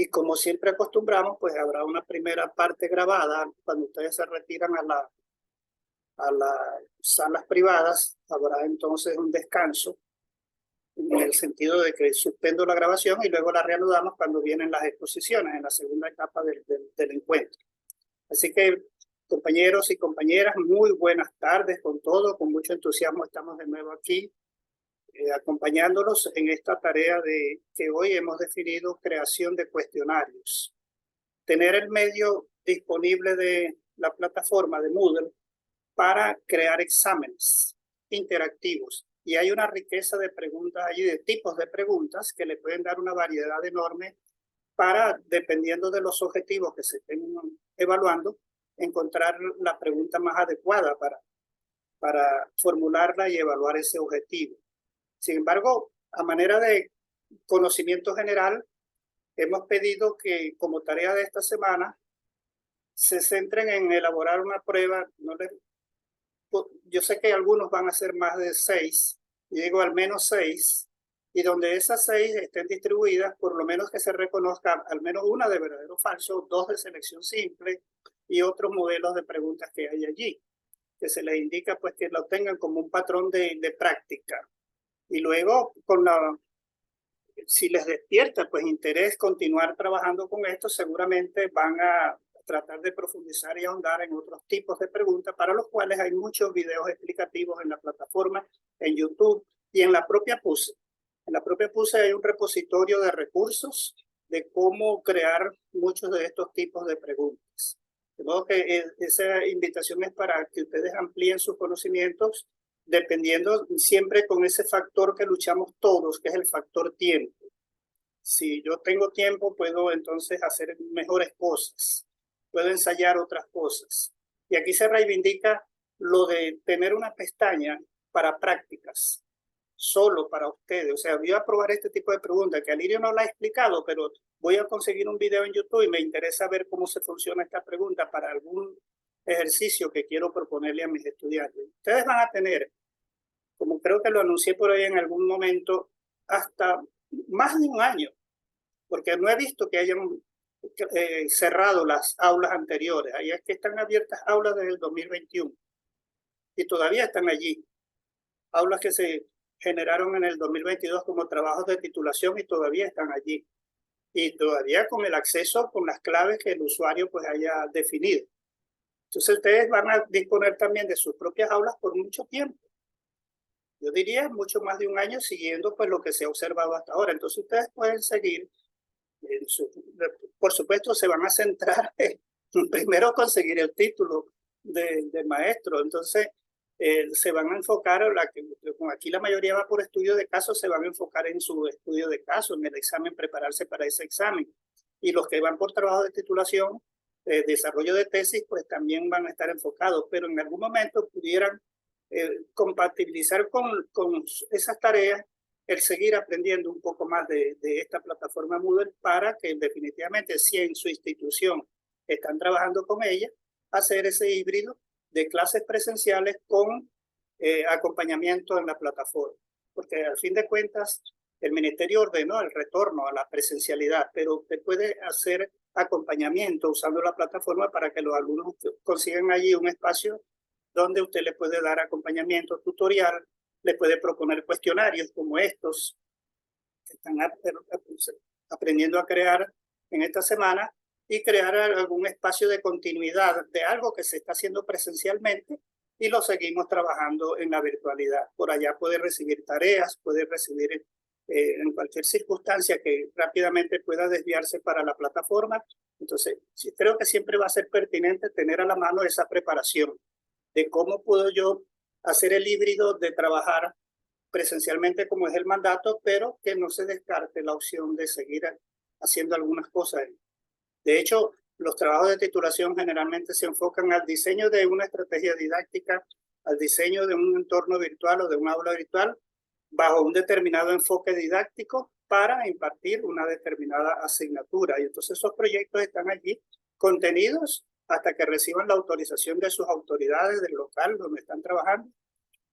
Y como siempre acostumbramos, pues habrá una primera parte grabada. Cuando ustedes se retiran a las salas privadas, habrá entonces un descanso en el sentido de que suspendo la grabación y luego la reanudamos cuando vienen las exposiciones en la segunda etapa del encuentro. Así que, compañeros y compañeras, muy buenas tardes con todo, con mucho entusiasmo estamos de nuevo aquí acompañándolos en esta tarea de que hoy hemos definido creación de cuestionarios. Tener el medio disponible de la plataforma de Moodle para crear exámenes interactivos. Y hay una riqueza de preguntas allí, de tipos de preguntas que le pueden dar una variedad enorme para, dependiendo de los objetivos que se estén evaluando, encontrar la pregunta más adecuada para formularla y evaluar ese objetivo. Sin embargo, a manera de conocimiento general, hemos pedido que como tarea de esta semana se centren en elaborar una prueba. Yo sé que algunos van a hacer más de 6, y digo al menos 6, y donde esas 6 estén distribuidas, por lo menos que se reconozca al menos una de verdadero o falso, 2 de selección simple y otros modelos de preguntas que hay allí, que se les indica pues que lo tengan como un patrón de práctica. Y luego, si les despierta pues interés continuar trabajando con esto, seguramente van a tratar de profundizar y ahondar en otros tipos de preguntas, para los cuales hay muchos videos explicativos en la plataforma, en YouTube y en la propia PUSE. En la propia PUSE hay un repositorio de recursos de cómo crear muchos de estos tipos de preguntas. De modo que esa invitación es para que ustedes amplíen sus conocimientos, dependiendo siempre con ese factor que luchamos todos, que es el factor tiempo. Si yo tengo tiempo, puedo entonces hacer mejores cosas, puedo ensayar otras cosas. Y aquí se reivindica lo de tener una pestaña para prácticas, solo para ustedes. O sea, voy a probar este tipo de preguntas, que Alirio no la ha explicado, pero voy a conseguir un video en YouTube y me interesa ver cómo se funciona esta pregunta para algún ejercicio que quiero proponerle a mis estudiantes. Ustedes van a tener, como creo que lo anuncié por ahí en algún momento, hasta más de un año, porque no he visto que hayan cerrado las aulas anteriores. Ahí es que están abiertas aulas desde el 2021 y todavía están allí. Aulas que se generaron en el 2022 como trabajos de titulación y todavía están allí. Y todavía con el acceso, con las claves que el usuario pues haya definido. Entonces ustedes van a disponer también de sus propias aulas por mucho tiempo. Yo diría mucho más de un año, siguiendo pues lo que se ha observado hasta ahora. Entonces ustedes pueden seguir, por supuesto se van a centrar en primero conseguir el título de maestro. Entonces se van a enfocar, aquí la mayoría va por estudio de caso, se van a enfocar en su estudio de caso, en el examen, prepararse para ese examen. Y los que van por trabajo de titulación, desarrollo de tesis, pues también van a estar enfocados, pero en algún momento pudieran compatibilizar con esas tareas el seguir aprendiendo un poco más de esta plataforma Moodle, para que definitivamente, si en su institución están trabajando con ella, hacer ese híbrido de clases presenciales con acompañamiento en la plataforma. Porque al fin de cuentas el ministerio ordenó el retorno a la presencialidad, pero usted puede hacer acompañamiento usando la plataforma para que los alumnos consigan allí un espacio donde usted le puede dar acompañamiento tutorial, le puede proponer cuestionarios como estos que están aprendiendo a crear en esta semana, y crear algún espacio de continuidad de algo que se está haciendo presencialmente y lo seguimos trabajando en la virtualidad. Por allá puede recibir tareas, puede recibir en cualquier circunstancia que rápidamente pueda desviarse para la plataforma. Entonces, creo que siempre va a ser pertinente tener a la mano esa preparación de cómo puedo yo hacer el híbrido de trabajar presencialmente como es el mandato, pero que no se descarte la opción de seguir haciendo algunas cosas. De hecho, los trabajos de titulación generalmente se enfocan al diseño de una estrategia didáctica, al diseño de un entorno virtual o de un aula virtual bajo un determinado enfoque didáctico para impartir una determinada asignatura. Y entonces esos proyectos están allí contenidos hasta que reciban la autorización de sus autoridades del local donde están trabajando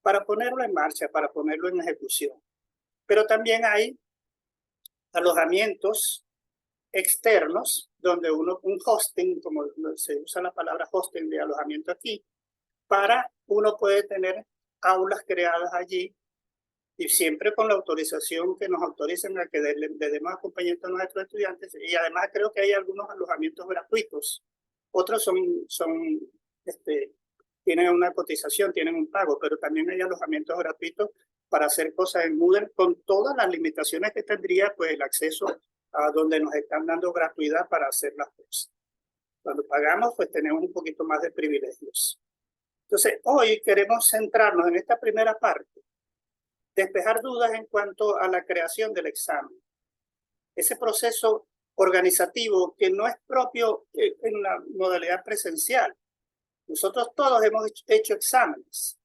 para ponerlo en marcha, para ponerlo en ejecución. Pero también hay alojamientos externos, donde un hosting, como se usa la palabra hosting de alojamiento aquí, uno puede tener aulas creadas allí y siempre con la autorización que nos autoricen a que le demos acompañamiento a nuestros estudiantes. Y además creo que hay algunos alojamientos gratuitos. Otros tienen una cotización, tienen un pago, pero también hay alojamientos gratuitos para hacer cosas en Moodle con todas las limitaciones que tendría pues el acceso a donde nos están dando gratuidad para hacer las cosas. Cuando pagamos, pues tenemos un poquito más de privilegios. Entonces, hoy queremos centrarnos en esta primera parte, despejar dudas en cuanto a la creación del examen. Ese proceso organizativo que no es propio en la modalidad presencial. Nosotros todos hemos hecho exámenes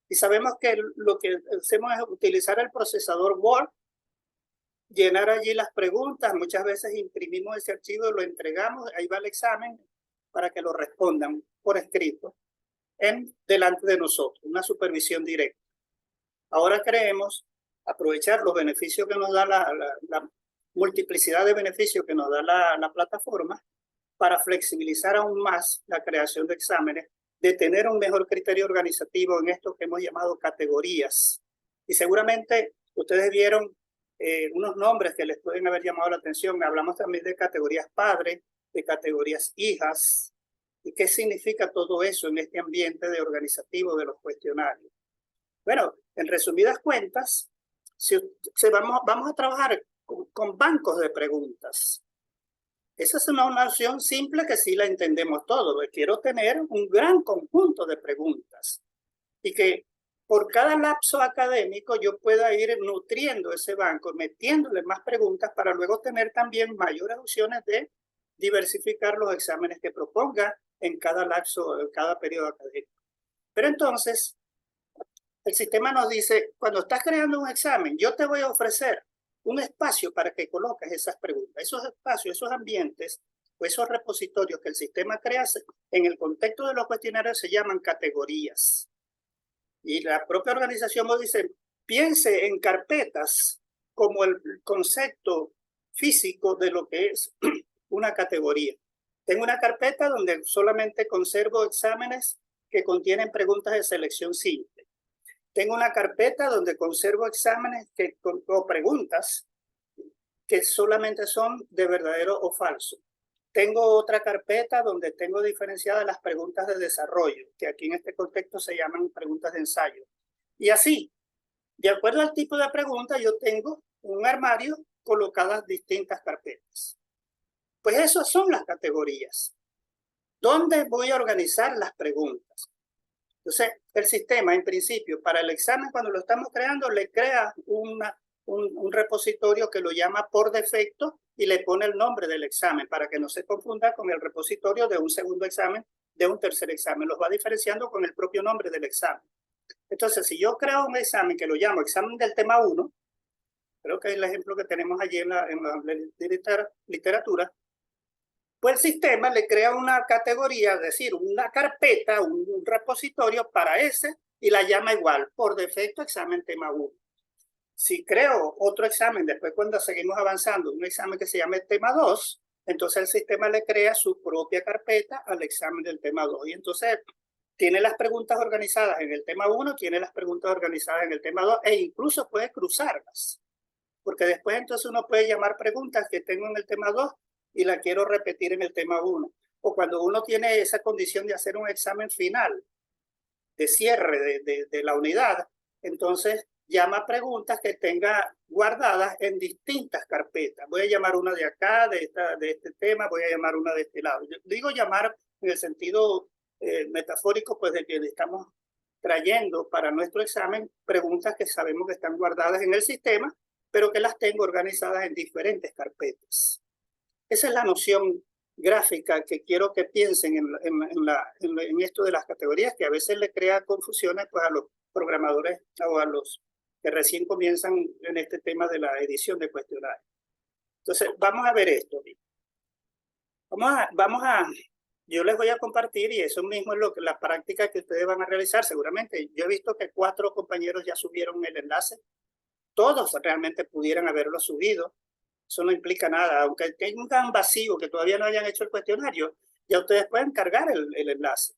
y sabemos que lo que hacemos es utilizar el procesador Word, llenar allí las preguntas, muchas veces imprimimos ese archivo y lo entregamos, ahí va el examen para que lo respondan por escrito delante de nosotros, una supervisión directa. Ahora queremos aprovechar los beneficios que nos da la multiplicidad de beneficios que nos da la plataforma para flexibilizar aún más la creación de exámenes, de tener un mejor criterio organizativo en esto que hemos llamado categorías. Y seguramente ustedes vieron unos nombres que les pueden haber llamado la atención. Hablamos también de categorías padre, de categorías hijas. ¿Y qué significa todo eso en este ambiente de organizativo de los cuestionarios? Bueno, en resumidas cuentas, vamos a trabajar con bancos de preguntas. Esa es una opción simple que sí la entendemos todos. Quiero tener un gran conjunto de preguntas y que por cada lapso académico yo pueda ir nutriendo ese banco, metiéndole más preguntas para luego tener también mayores opciones de diversificar los exámenes que proponga en cada lapso, en cada periodo académico. Pero entonces, el sistema nos dice, cuando estás creando un examen, yo te voy a ofrecer un espacio para que coloques esas preguntas. Esos espacios, esos ambientes o esos repositorios que el sistema crea en el contexto de los cuestionarios se llaman categorías. Y la propia organización nos dice, piense en carpetas como el concepto físico de lo que es una categoría. Tengo una carpeta donde solamente conservo exámenes que contienen preguntas de selección simple. Tengo una carpeta donde conservo exámenes o preguntas que solamente son de verdadero o falso. Tengo otra carpeta donde tengo diferenciadas las preguntas de desarrollo, que aquí en este contexto se llaman preguntas de ensayo. Y así, de acuerdo al tipo de pregunta, yo tengo un armario colocadas distintas carpetas. Pues esas son las categorías. ¿Dónde voy a organizar las preguntas? Entonces, el sistema, en principio, para el examen, cuando lo estamos creando, le crea un repositorio que lo llama por defecto y le pone el nombre del examen para que no se confunda con el repositorio de un segundo examen, de un tercer examen. Los va diferenciando con el propio nombre del examen. Entonces, si yo creo un examen que lo llamo examen del tema 1, creo que es el ejemplo que tenemos allí en la literatura, pues el sistema le crea una categoría, es decir, una carpeta, un repositorio para ese y la llama igual, por defecto, examen tema 1. Si creo otro examen, después cuando seguimos avanzando, un examen que se llama tema 2, entonces el sistema le crea su propia carpeta al examen del tema 2. Y entonces tiene las preguntas organizadas en el tema 1, tiene las preguntas organizadas en el tema 2 e incluso puede cruzarlas. Porque después entonces uno puede llamar preguntas que tengo en el tema 2 y la quiero repetir en el tema 1. O cuando uno tiene esa condición de hacer un examen final, de cierre de la unidad, entonces llama preguntas que tenga guardadas en distintas carpetas. Voy a llamar una de acá, de este tema, voy a llamar una de este lado. Yo digo llamar en el sentido metafórico, pues de que estamos trayendo para nuestro examen preguntas que sabemos que están guardadas en el sistema, pero que las tengo organizadas en diferentes carpetas. Esa es la noción gráfica que quiero que piensen en esto de las categorías, que a veces le crea confusiones pues, a los programadores o a los que recién comienzan en este tema de la edición de cuestionarios. Entonces, vamos a ver esto. Yo les voy a compartir, y eso mismo es la práctica que ustedes van a realizar seguramente. Yo he visto que 4 compañeros ya subieron el enlace. Todos realmente pudieran haberlo subido. Eso no implica nada. Aunque tengan vacío, que todavía no hayan hecho el cuestionario, ya ustedes pueden cargar el enlace.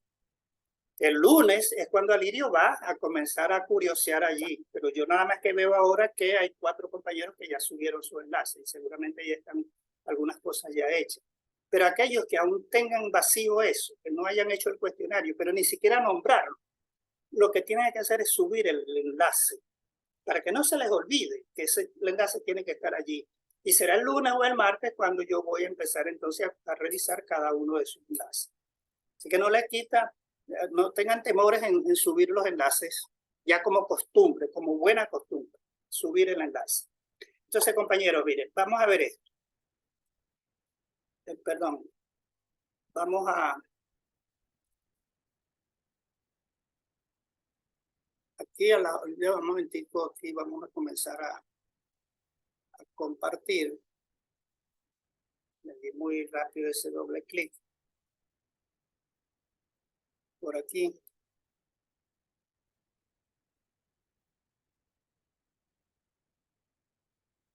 El lunes es cuando Alirio va a comenzar a curiosear allí, pero yo nada más que veo ahora que hay 4 compañeros que ya subieron su enlace y seguramente ya están algunas cosas ya hechas. Pero aquellos que aún tengan vacío eso, que no hayan hecho el cuestionario, pero ni siquiera nombrarlo, lo que tienen que hacer es subir el enlace para que no se les olvide que ese enlace tiene que estar allí. Y será el lunes o el martes cuando yo voy a empezar entonces a revisar cada uno de sus enlaces. Así que no les quita, no tengan temores en subir los enlaces, ya como costumbre, como buena costumbre, subir el enlace. Entonces, compañeros, miren, vamos a ver esto. Perdón, vamos a... Aquí, un momentico, aquí vamos a comenzar a compartir. Le di muy rápido ese doble clic. Por aquí.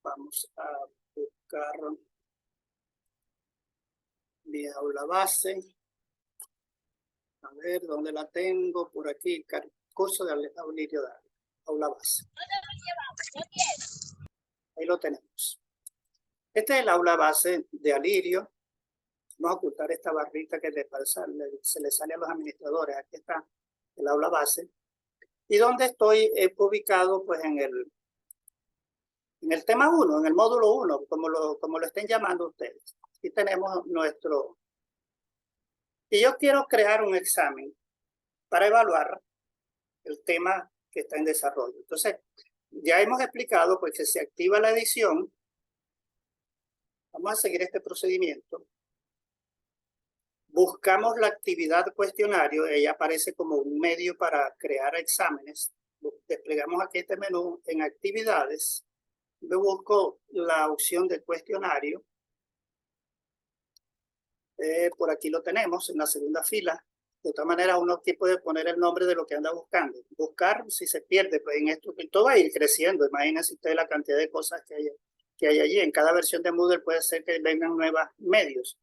Vamos a buscar mi aula base. A ver, ¿dónde la tengo? Por aquí, curso de Alirio Dávila, aula base. Ahí lo tenemos. Este es el aula base de Alirio. Vamos a ocultar esta barrita que se le sale a los administradores. Aquí está el aula base. Y donde estoy ubicado pues en el tema 1, en el módulo 1, como lo estén llamando ustedes. Aquí tenemos nuestro... Y yo quiero crear un examen para evaluar el tema que está en desarrollo. Entonces, ya hemos explicado pues que se activa la edición. Vamos a seguir este procedimiento. Buscamos la actividad cuestionario, ella aparece como un medio para crear exámenes. Desplegamos aquí este menú en actividades. Yo busco la opción de cuestionario. Por aquí lo tenemos en la segunda fila. De todas maneras, uno aquí puede poner el nombre de lo que anda buscando. Buscar, si se pierde, pues en esto, todo va a ir creciendo. Imagínense ustedes la cantidad de cosas que hay allí. En cada versión de Moodle puede ser que vengan nuevos medios.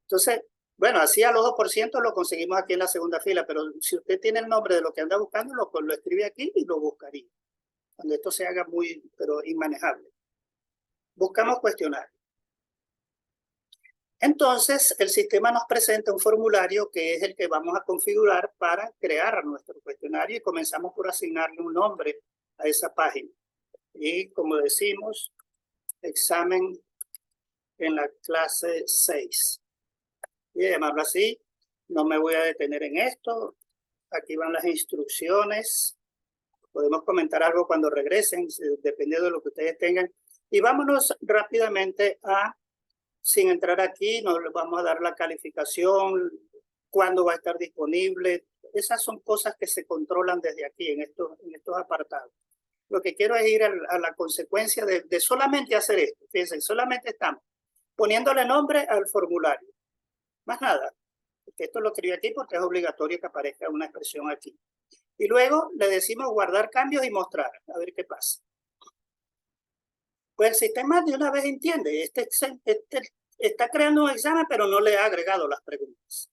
Entonces, bueno, así al 2% lo conseguimos aquí en la segunda fila, pero si usted tiene el nombre de lo que anda buscando, lo escribe aquí y lo buscaría. Cuando esto se haga pero inmanejable. Buscamos cuestionario. Entonces, el sistema nos presenta un formulario que es el que vamos a configurar para crear nuestro cuestionario y comenzamos por asignarle un nombre a esa página. Y como decimos, examen en la clase 6. Y llamarlo así, no me voy a detener en esto. Aquí van las instrucciones. Podemos comentar algo cuando regresen, dependiendo de lo que ustedes tengan. Y vámonos rápidamente sin entrar aquí, nos vamos a dar la calificación, cuándo va a estar disponible. Esas son cosas que se controlan desde aquí, en estos apartados. Lo que quiero es ir a la consecuencia de solamente hacer esto. Fíjense, solamente estamos poniéndole nombre al formulario. Más nada. Esto lo escribí aquí porque es obligatorio que aparezca una expresión aquí. Y luego le decimos guardar cambios y mostrar. A ver qué pasa. Pues el sistema de una vez entiende. Está creando un examen, pero no le ha agregado las preguntas.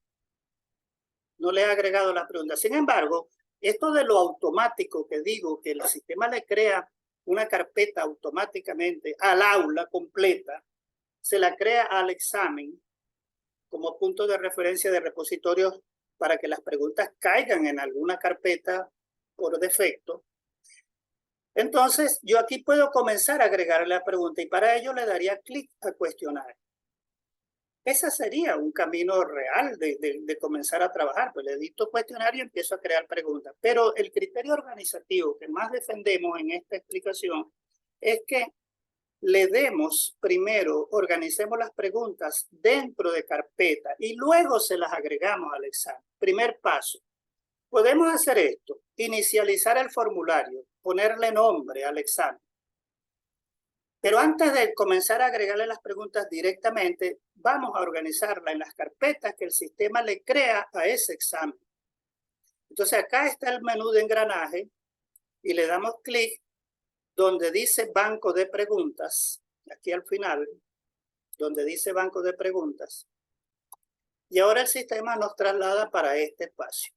No le ha agregado las preguntas. Sin embargo, esto de lo automático que digo, que el sistema le crea una carpeta automáticamente al aula completa, se la crea al examen como punto de referencia de repositorios para que las preguntas caigan en alguna carpeta por defecto. Entonces, yo aquí puedo comenzar a agregar la pregunta y para ello le daría clic a cuestionar. Ese sería un camino real de comenzar a trabajar. Pues le dicto cuestionario y empiezo a crear preguntas. Pero el criterio organizativo que más defendemos en esta explicación es que le demos primero, organicemos las preguntas dentro de carpeta y luego se las agregamos al examen. Primer paso. Podemos hacer esto, inicializar el formulario, ponerle nombre al examen. Pero antes de comenzar a agregarle las preguntas directamente, vamos a organizarla en las carpetas que el sistema le crea a ese examen. Entonces acá está el menú de engranaje y le damos clic donde dice banco de preguntas aquí al final, donde dice banco de preguntas. Y ahora el sistema nos traslada para este espacio.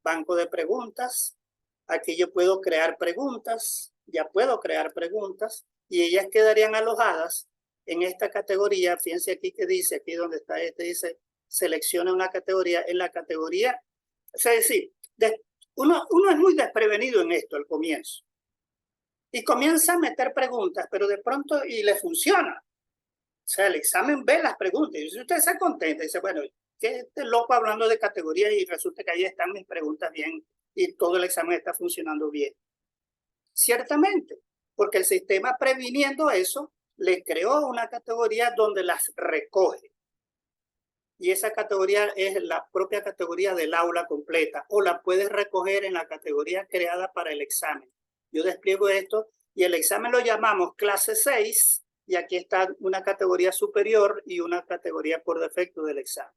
Banco de preguntas. Aquí yo puedo crear preguntas, ya puedo crear preguntas y ellas quedarían alojadas en esta categoría. Fíjense aquí que dice, aquí donde está dice, selecciona una categoría. En la categoría, o sea, es decir, uno es muy desprevenido en esto al comienzo. Y comienza a meter preguntas, pero de pronto y le funciona. O sea, el examen ve las preguntas y si usted se contenta y dice, bueno, ¿qué este loco hablando de categoría? Y resulta que ahí están mis preguntas bien y todo el examen está funcionando bien. Ciertamente, porque el sistema previniendo eso, le creó una categoría donde las recoge. Y esa categoría es la propia categoría del aula completa o la puedes recoger en la categoría creada para el examen. Yo despliego esto y el examen lo llamamos clase 6 y aquí está una categoría superior y una categoría por defecto del examen.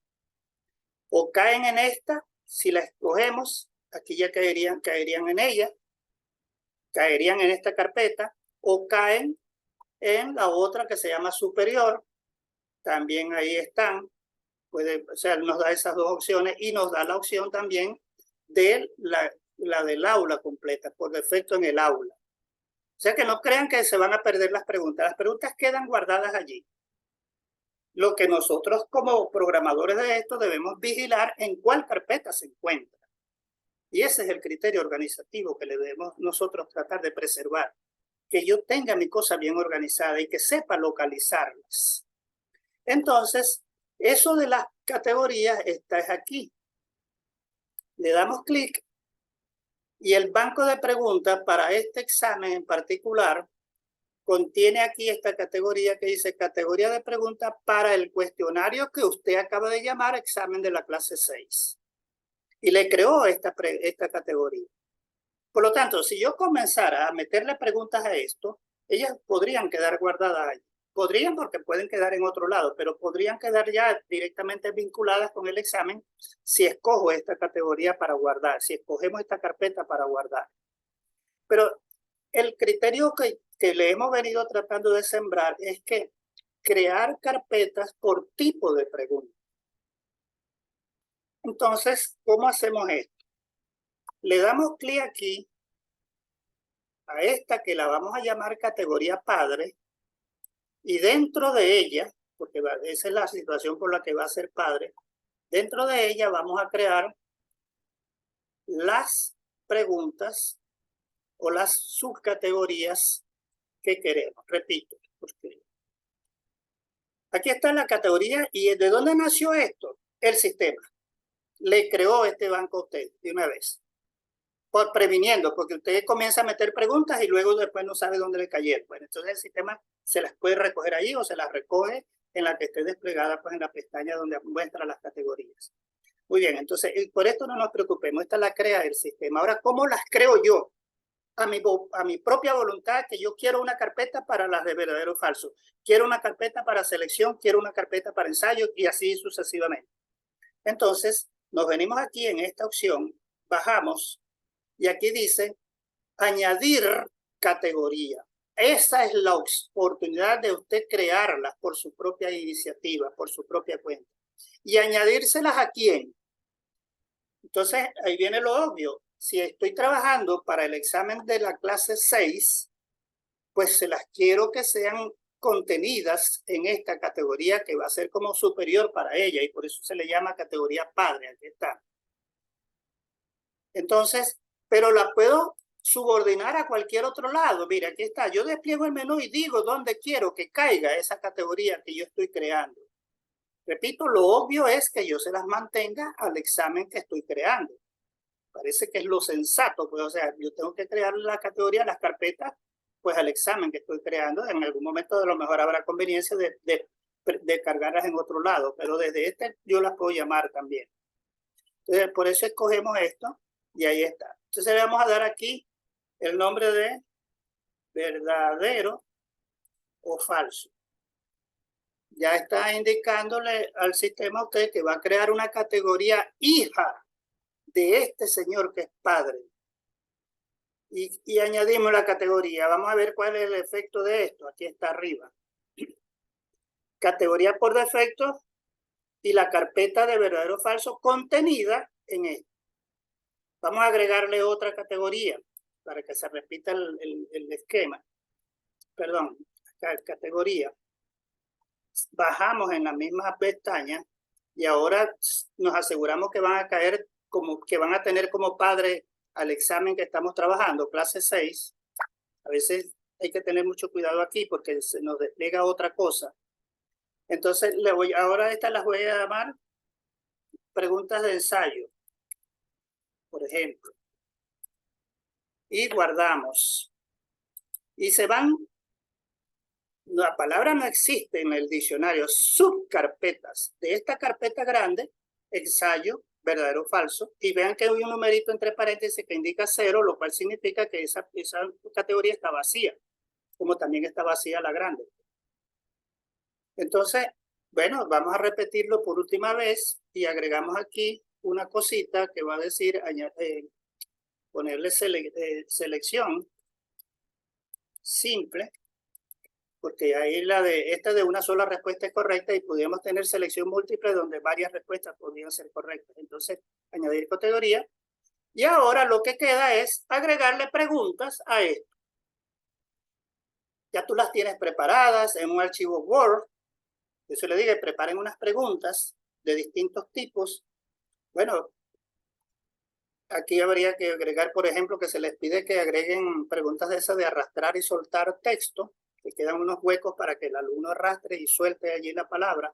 O caen en esta, si la escogemos, aquí ya caerían en ella, caerían en esta carpeta, o caen en la otra que se llama superior, también ahí están. O sea, nos da esas dos opciones y nos da la opción también de la del aula completa, por defecto en el aula. O sea, que no crean que se van a perder las preguntas quedan guardadas allí. Lo que nosotros como programadores de esto debemos vigilar en cuál carpeta se encuentra. Y ese es el criterio organizativo que le debemos nosotros tratar de preservar. Que yo tenga mi cosa bien organizada y que sepa localizarlas. Entonces, eso de las categorías está aquí. Le damos clic y el banco de preguntas para este examen en particular contiene aquí esta categoría que dice categoría de preguntas para el cuestionario que usted acaba de llamar examen de la clase 6. Y le creó esta categoría. Por lo tanto, si yo comenzara a meterle preguntas a esto, ellas podrían quedar guardadas ahí. Podrían porque pueden quedar en otro lado, pero podrían quedar ya directamente vinculadas con el examen si escojo esta categoría para guardar, si escogemos esta carpeta para guardar. Pero el criterio que le hemos venido tratando de sembrar es que crear carpetas por tipo de pregunta. Entonces, ¿cómo hacemos esto? Le damos clic aquí a esta que la vamos a llamar categoría padre y dentro de ella, porque esa es la situación por la que va a ser padre, dentro de ella vamos a crear las preguntas o las subcategorías que queremos. Repito, porque aquí está la categoría y ¿de dónde nació esto? El sistema. Le creó este banco a usted de una vez. Por previniendo, porque usted comienza a meter preguntas y luego después no sabe dónde le cayeron. Bueno, entonces el sistema se las puede recoger ahí o se las recoge en la que esté desplegada pues en la pestaña donde muestra las categorías. Muy bien, entonces por esto no nos preocupemos, esta la crea el sistema. Ahora, ¿cómo las creo yo? A mi propia voluntad, que yo quiero una carpeta para las de verdadero o falso, quiero una carpeta para selección, quiero una carpeta para ensayo y así sucesivamente. Entonces, nos venimos aquí en esta opción, bajamos y aquí dice añadir categoría. Esa es la oportunidad de usted crearlas por su propia iniciativa, por su propia cuenta. ¿Y añadírselas a quién? Entonces, ahí viene lo obvio. Si estoy trabajando para el examen de la clase 6, pues se las quiero que sean contenidas en esta categoría que va a ser como superior para ella y por eso se le llama categoría padre. Aquí está. Entonces, pero la puedo subordinar a cualquier otro lado. Mira, aquí está. Yo despliego el menú y digo dónde quiero que caiga esa categoría que yo estoy creando. Repito, lo obvio es que yo se las mantenga al examen que estoy creando. Parece que es lo sensato, pues, o sea, yo tengo que crear la categoría, las carpetas, pues al examen que estoy creando. En algún momento a lo mejor habrá conveniencia de cargarlas en otro lado, pero desde este yo las puedo llamar también. Entonces, por eso escogemos esto y ahí está. Entonces le vamos a dar aquí el nombre de verdadero o falso. Ya está indicándole al sistema a usted que va a crear una categoría hija de este señor que es padre. y añadimos la categoría. Vamos a ver cuál es el efecto de esto. Aquí está arriba. Categoría por defecto y la carpeta de verdadero o falso contenida en esto. Vamos a agregarle otra categoría para que se repita el esquema. Perdón, categoría. Bajamos en la misma pestaña y ahora nos aseguramos que van a caer como que van a tener como padre al examen que estamos trabajando, clase 6. A veces hay que tener mucho cuidado aquí porque se nos despliega otra cosa. Entonces, ahora estas las voy a llamar preguntas de ensayo, por ejemplo. Y guardamos. Y se van, la palabra no existe en el diccionario, subcarpetas. De esta carpeta grande, ensayo, verdadero o falso, y vean que hay un numerito entre paréntesis que indica 0, lo cual significa que esa categoría está vacía, como también está vacía la grande. Entonces, bueno, vamos a repetirlo por última vez y agregamos aquí una cosita que va a decir, ponerle selección simple, porque ahí esta de una sola respuesta es correcta y podríamos tener selección múltiple donde varias respuestas podrían ser correctas. Entonces, añadir categoría. Y ahora lo que queda es agregarle preguntas a esto. Ya tú las tienes preparadas en un archivo Word. Eso le digo, preparen unas preguntas de distintos tipos. Bueno, aquí habría que agregar, por ejemplo, que se les pide que agreguen preguntas de esas de arrastrar y soltar texto, que quedan unos huecos para que el alumno arrastre y suelte allí la palabra.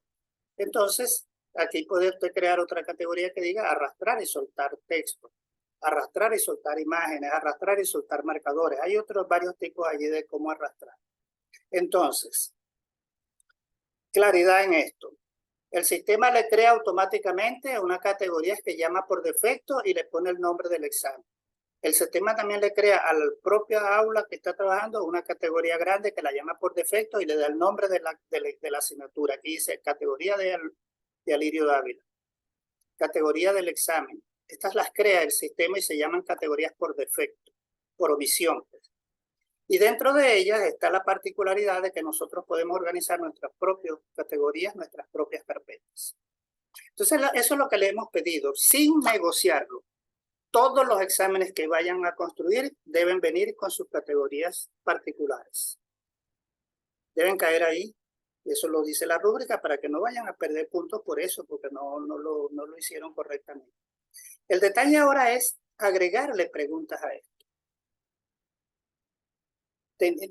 Entonces, aquí puede usted crear otra categoría que diga arrastrar y soltar texto, arrastrar y soltar imágenes, arrastrar y soltar marcadores. Hay varios tipos allí de cómo arrastrar. Entonces, claridad en esto. El sistema le crea automáticamente una categoría que llama por defecto y le pone el nombre del examen. El sistema también le crea al propio aula que está trabajando una categoría grande que la llama por defecto y le da el nombre de la asignatura. Aquí dice categoría de Alirio Dávila. Categoría del examen. Estas las crea el sistema y se llaman categorías por defecto, por omisión. Y dentro de ellas está la particularidad de que nosotros podemos organizar nuestras propias categorías, nuestras propias carpetas. Entonces, eso es lo que le hemos pedido, sin negociarlo. Todos los exámenes que vayan a construir deben venir con sus categorías particulares. Deben caer ahí, y eso lo dice la rúbrica, para que no vayan a perder puntos por eso, porque no lo hicieron correctamente. El detalle ahora es agregarle preguntas a esto.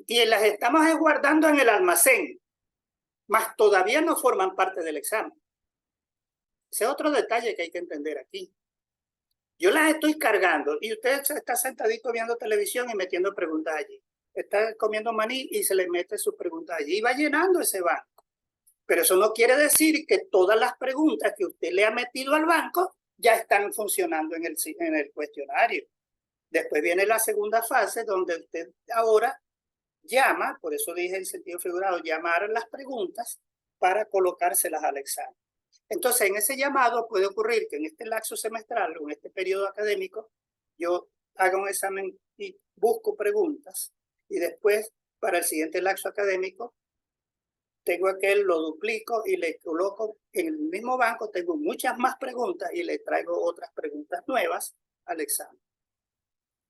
Y las estamos guardando en el almacén, mas todavía no forman parte del examen. Ese es otro detalle que hay que entender aquí. Yo las estoy cargando y usted está sentadito viendo televisión y metiendo preguntas allí. Está comiendo maní y se le mete sus preguntas allí y va llenando ese banco. Pero eso no quiere decir que todas las preguntas que usted le ha metido al banco ya están funcionando en el cuestionario. Después viene la segunda fase donde usted ahora llama, por eso dije en sentido figurado, llamar las preguntas para colocárselas al examen. Entonces, en ese llamado puede ocurrir que en este lapso semestral o en este periodo académico, yo haga un examen y busco preguntas y después, para el siguiente lapso académico, tengo aquel, lo duplico y le coloco en el mismo banco, tengo muchas más preguntas y le traigo otras preguntas nuevas al examen.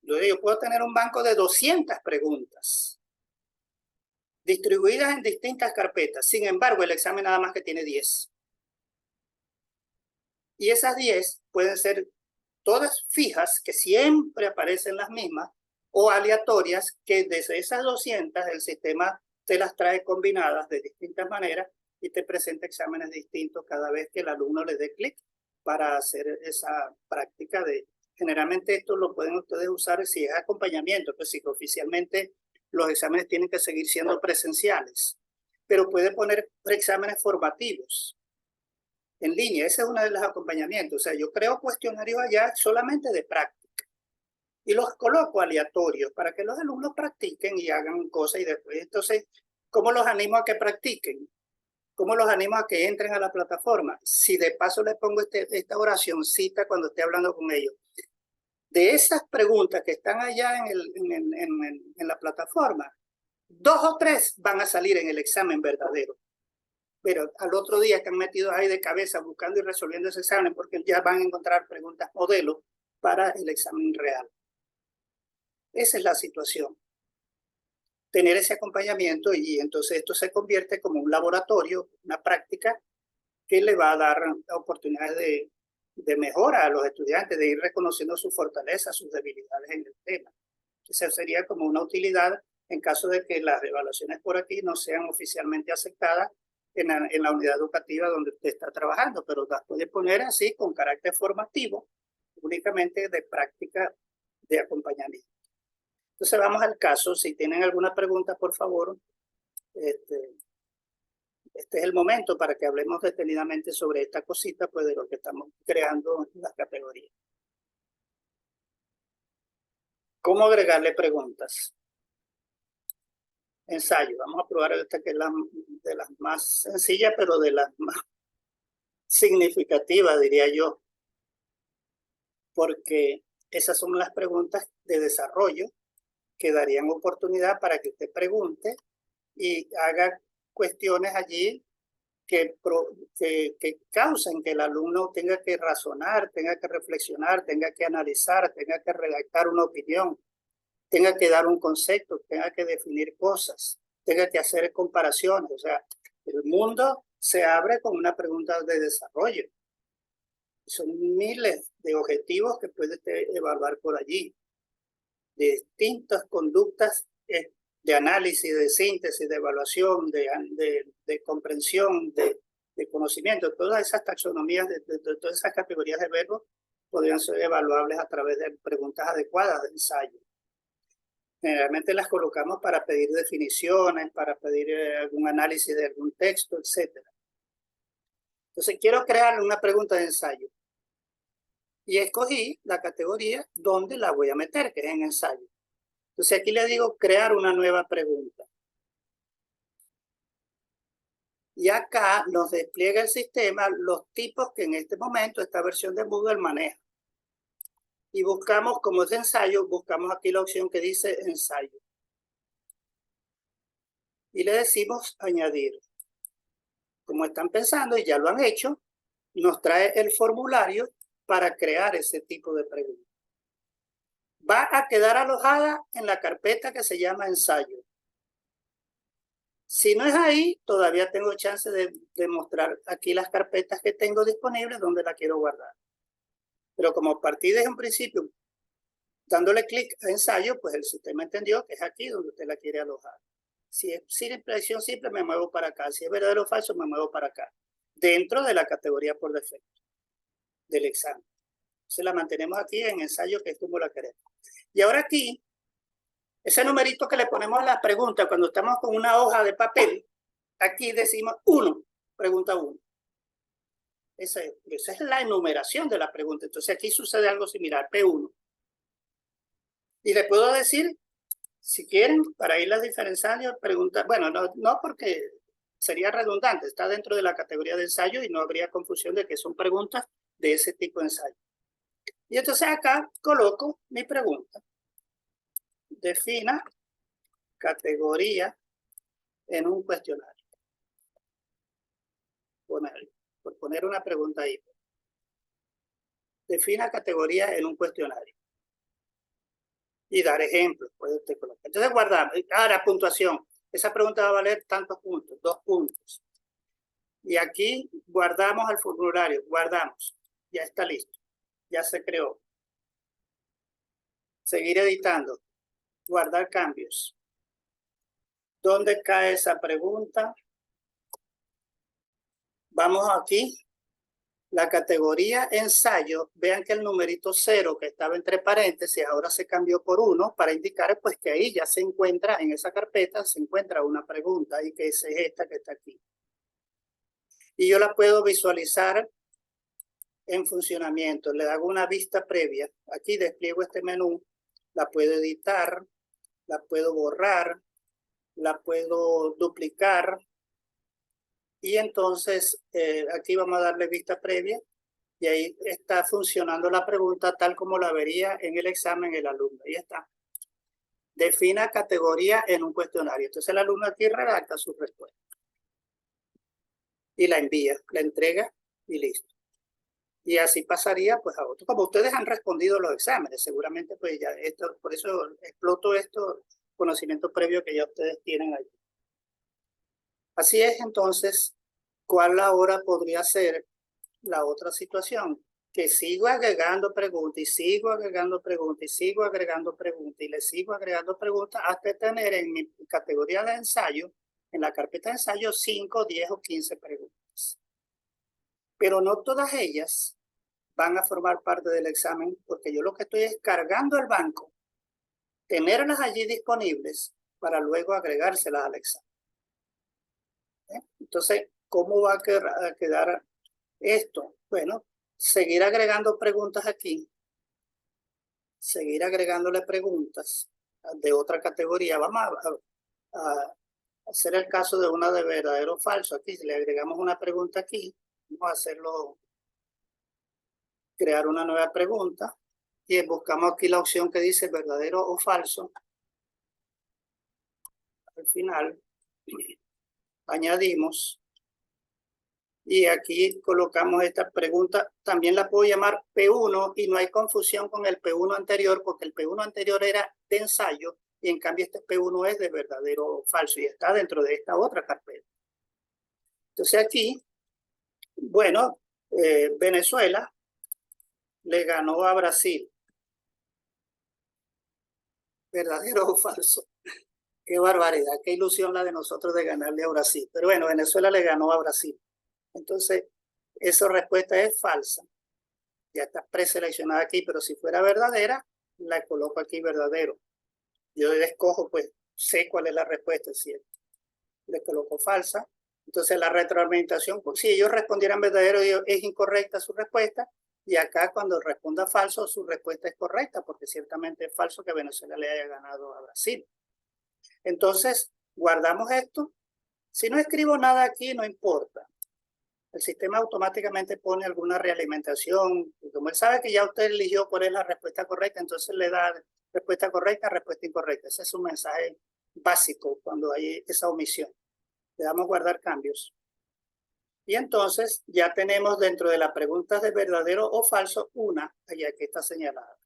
Yo puedo tener un banco de 200 preguntas distribuidas en distintas carpetas. Sin embargo, el examen nada más que tiene 10. Y esas 10 pueden ser todas fijas, que siempre aparecen las mismas, o aleatorias, que desde esas 200 el sistema te las trae combinadas de distintas maneras y te presenta exámenes distintos cada vez que el alumno le dé clic para hacer esa práctica de... Generalmente esto lo pueden ustedes usar si es acompañamiento, pues si oficialmente los exámenes tienen que seguir siendo presenciales, pero puede poner exámenes formativos en línea. Ese es uno de los acompañamientos. O sea, yo creo cuestionarios allá solamente de práctica y los coloco aleatorios para que los alumnos practiquen y hagan cosas y después. Entonces, ¿cómo los animo a que practiquen? ¿Cómo los animo a que entren a la plataforma? Si de paso les pongo esta oracioncita cuando esté hablando con ellos. De esas preguntas que están allá en la plataforma, 2 o 3 van a salir en el examen verdadero. Pero al otro día están metidos ahí de cabeza buscando y resolviendo ese examen porque ya van a encontrar preguntas modelo para el examen real. Esa es la situación. Tener ese acompañamiento y entonces esto se convierte como un laboratorio, una práctica que le va a dar oportunidades de mejora a los estudiantes, de ir reconociendo sus fortalezas, sus debilidades en el tema. Esa sería como una utilidad en caso de que las evaluaciones por aquí no sean oficialmente aceptadas en la unidad educativa donde usted está trabajando, pero las puede poner así con carácter formativo, únicamente de práctica de acompañamiento. Entonces vamos al caso. Si tienen alguna pregunta, por favor, este es el momento para que hablemos detenidamente sobre esta cosita, pues de lo que estamos creando en las categorías. ¿Cómo agregarle preguntas? Ensayo. Vamos a probar esta que es de las más sencillas, pero de las más significativas, diría yo. Porque esas son las preguntas de desarrollo que darían oportunidad para que usted pregunte y haga cuestiones allí que causen que el alumno tenga que razonar, tenga que reflexionar, tenga que analizar, tenga que redactar una opinión, tenga que dar un concepto, tenga que definir cosas, tenga que hacer comparaciones. O sea, el mundo se abre con una pregunta de desarrollo. Son miles de objetivos que puede evaluar por allí, de distintas conductas de análisis, de síntesis, de evaluación, de comprensión, de conocimiento. Todas esas taxonomías, de todas esas categorías de verbos podrían ser evaluables a través de preguntas adecuadas de ensayo. Generalmente las colocamos para pedir definiciones, para pedir algún análisis de algún texto, etc. Entonces quiero crear una pregunta de ensayo. Y escogí la categoría donde la voy a meter, que es en ensayo. Entonces aquí le digo crear una nueva pregunta. Y acá nos despliega el sistema los tipos que en este momento esta versión de Moodle maneja. Y buscamos, como es ensayo, buscamos aquí la opción que dice ensayo. Y le decimos añadir. Como están pensando y ya lo han hecho, nos trae el formulario para crear ese tipo de pregunta. Va a quedar alojada en la carpeta que se llama ensayo. Si no es ahí, todavía tengo chance de mostrar aquí las carpetas que tengo disponibles donde la quiero guardar. Pero como partí desde un principio dándole clic a ensayo, pues el sistema entendió que es aquí donde usted la quiere alojar. Si es sin impresión simple, me muevo para acá. Si es verdadero o falso, me muevo para acá. Dentro de la categoría por defecto del examen. Entonces la mantenemos aquí en ensayo, que es como la queremos. Y ahora aquí, ese numerito que le ponemos a la pregunta cuando estamos con una hoja de papel, aquí decimos 1, pregunta 1. Esa es la enumeración de la pregunta. Entonces aquí sucede algo similar, P1. Y le puedo decir, si quieren, para irlas diferenciando, preguntar, bueno, no porque sería redundante, está dentro de la categoría de ensayo y no habría confusión de que son preguntas de ese tipo de ensayo. Y entonces acá coloco mi pregunta. Defina categoría en un cuestionario. Por poner una pregunta ahí. Defina categoría en un cuestionario. Y dar ejemplos. Puede usted colocar. Entonces guardamos. Ahora, puntuación. Esa pregunta va a valer tantos puntos, 2 puntos. Y aquí guardamos el formulario. Guardamos. Ya está listo. Ya se creó. Seguir editando. Guardar cambios. ¿Dónde cae esa pregunta? Vamos aquí. La categoría ensayo, vean que el numerito 0 que estaba entre paréntesis ahora se cambió por 1 para indicar pues que ahí ya se encuentra, en esa carpeta se encuentra una pregunta y que es esta que está aquí. Y yo la puedo visualizar en funcionamiento. Le hago una vista previa. Aquí despliego este menú, la puedo editar, la puedo borrar, la puedo duplicar. Y entonces aquí vamos a darle vista previa Y ahí está funcionando la pregunta tal como la vería en el examen el alumno. Ahí está. Defina categoría en un cuestionario. Entonces el alumno aquí redacta su respuesta. Y la envía, la entrega y listo. Y así pasaría pues a otro. Como ustedes han respondido los exámenes, seguramente pues ya esto, por eso exploto esto, conocimiento previo que ya ustedes tienen ahí. Así es, entonces, ¿cuál ahora podría ser la otra situación? Que sigo agregando preguntas y sigo agregando preguntas y sigo agregando preguntas y le sigo agregando preguntas hasta tener en mi categoría de ensayo, en la carpeta de ensayo, 5, 10 o 15 preguntas. Pero no todas ellas van a formar parte del examen porque yo lo que estoy es cargando el banco, tenerlas allí disponibles para luego agregárselas al examen. Entonces, ¿cómo va a quedar esto? Bueno, seguir agregando preguntas aquí, seguir agregándole preguntas de otra categoría. Vamos a hacer el caso de una de verdadero o falso. Aquí le agregamos una pregunta aquí, vamos a hacerlo, crear una nueva pregunta y buscamos aquí la opción que dice verdadero o falso. Al final añadimos y aquí colocamos esta pregunta. También la puedo llamar P1 y no hay confusión con el P1 anterior porque el P1 anterior era de ensayo y en cambio este P1 es de verdadero o falso y está dentro de esta otra carpeta. Entonces aquí, bueno, Venezuela le ganó a Brasil. ¿Verdadero o falso? Qué barbaridad, qué ilusión la de nosotros de ganarle a Brasil. Pero bueno, Venezuela le ganó a Brasil. Entonces, esa respuesta es falsa. Ya está preseleccionada aquí, pero si fuera verdadera, la coloco aquí verdadero. Yo escojo, pues, sé cuál es la respuesta, ¿cierto? Le coloco falsa. Entonces, la retroalimentación, pues, si ellos respondieran verdadero, es incorrecta su respuesta. Y acá, cuando responda falso, su respuesta es correcta, porque ciertamente es falso que Venezuela le haya ganado a Brasil. Entonces, guardamos esto. Si no escribo nada aquí, no importa. El sistema automáticamente pone alguna realimentación. Y como él sabe que ya usted eligió cuál es la respuesta correcta, entonces le da respuesta correcta, respuesta incorrecta. Ese es un mensaje básico cuando hay esa omisión. Le damos guardar cambios. Y entonces ya tenemos dentro de las preguntas de verdadero o falso una, allá que está señalada.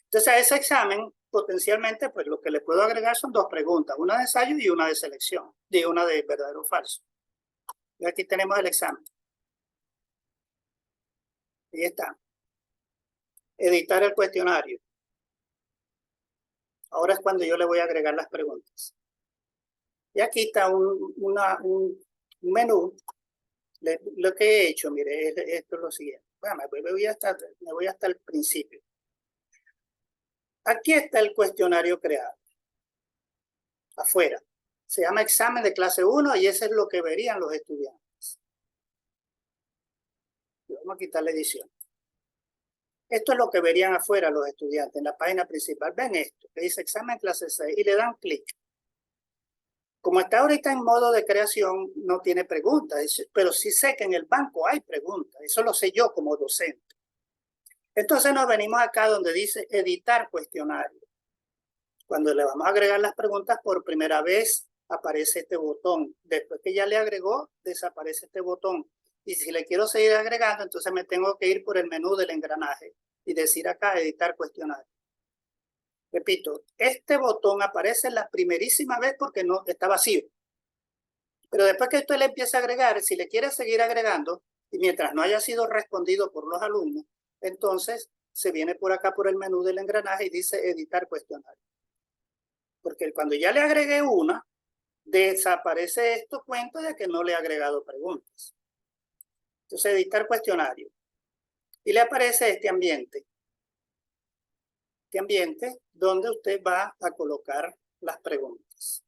Entonces a ese examen potencialmente pues lo que le puedo agregar son dos preguntas, una de ensayo y una de selección, de una de verdadero o falso. Y aquí tenemos el examen. Ahí está. Editar el cuestionario. Ahora es cuando yo le voy a agregar las preguntas. Y aquí está un menú. Lo que he hecho, mire, esto es lo siguiente. Bueno, me voy hasta el principio. Aquí está el cuestionario creado. Afuera. Se llama examen de clase 1 y eso es lo que verían los estudiantes. Vamos a quitar la edición. Esto es lo que verían afuera los estudiantes en la página principal. Ven esto, que dice examen clase 6 y le dan clic. Como está ahorita en modo de creación, no tiene preguntas, pero sí sé que en el banco hay preguntas. Eso lo sé yo como docente. Entonces nos venimos acá donde dice editar cuestionario. Cuando le vamos a agregar las preguntas por primera vez, aparece este botón. Después que ya le agregó, desaparece este botón. Y si le quiero seguir agregando, entonces me tengo que ir por el menú del engranaje y decir acá editar cuestionario. Repito, este botón aparece la primerísima vez porque no está vacío. Pero después que usted le empieza a agregar, si le quiere seguir agregando, y mientras no haya sido respondido por los alumnos, entonces se viene por acá por el menú del engranaje y dice editar cuestionario. Porque cuando ya le agregué una, desaparece esto cuenta de que no le he agregado preguntas. Entonces, editar cuestionario. Y le aparece este ambiente. Este ambiente donde usted va a colocar las preguntas.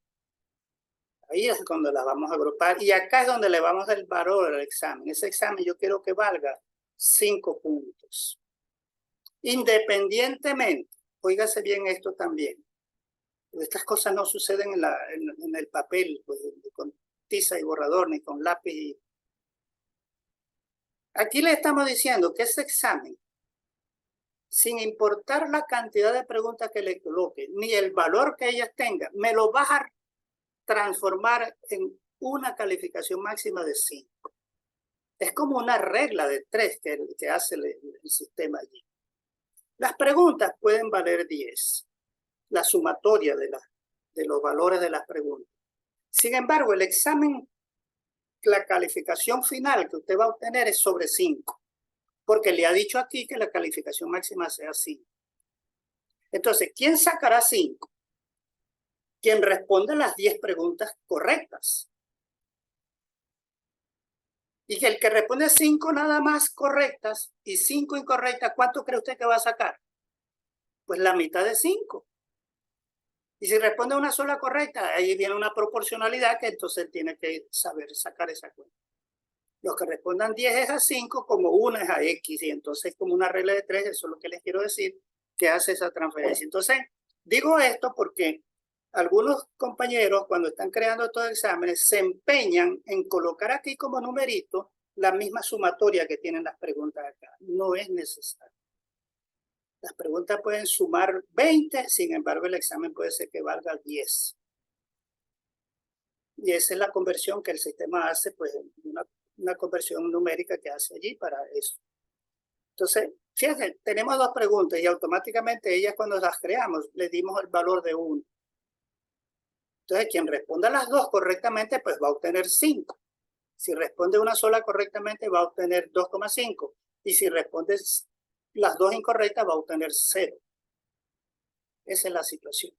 Ahí es donde las vamos a agrupar. Y acá es donde le vamos a dar el valor al examen. Ese examen yo quiero que valga 5 puntos. Independientemente, óigase bien esto también. Estas cosas no suceden en el papel, pues, con tiza y borrador, ni con lápiz. Aquí le estamos diciendo que ese examen, sin importar la cantidad de preguntas que le coloque, ni el valor que ellas tengan, me lo vas a transformar en una calificación máxima de 5. Es como una regla de 3 que hace el sistema allí. Las preguntas pueden valer 10, la sumatoria de los valores de las preguntas. Sin embargo, el examen, la calificación final que usted va a obtener es sobre 5, porque le ha dicho aquí que la calificación máxima sea 5. Entonces, ¿quién sacará 5? Quien responde las 10 preguntas correctas. Y que el que responde 5 nada más correctas y 5 incorrectas, ¿cuánto cree usted que va a sacar? Pues la mitad de 5. Y si responde una sola correcta, ahí viene una proporcionalidad que entonces tiene que saber sacar esa cuenta. Los que respondan 10 es a 5, como 1 es a X, y entonces como una regla de 3, eso es lo que les quiero decir, que hace esa transferencia. Entonces, digo esto porque algunos compañeros, cuando están creando estos exámenes, se empeñan en colocar aquí como numerito la misma sumatoria que tienen las preguntas acá. No es necesario. Las preguntas pueden sumar 20, sin embargo, el examen puede ser que valga 10. Y esa es la conversión que el sistema hace, pues, una conversión numérica que hace allí para eso. Entonces, fíjense, tenemos 2 preguntas y automáticamente ellas, cuando las creamos, le dimos el valor de 1. Entonces, quien responda las 2 correctamente, pues va a obtener 5. Si responde una sola correctamente, va a obtener 2,5. Y si responde las 2 incorrectas, va a obtener 0. Esa es la situación.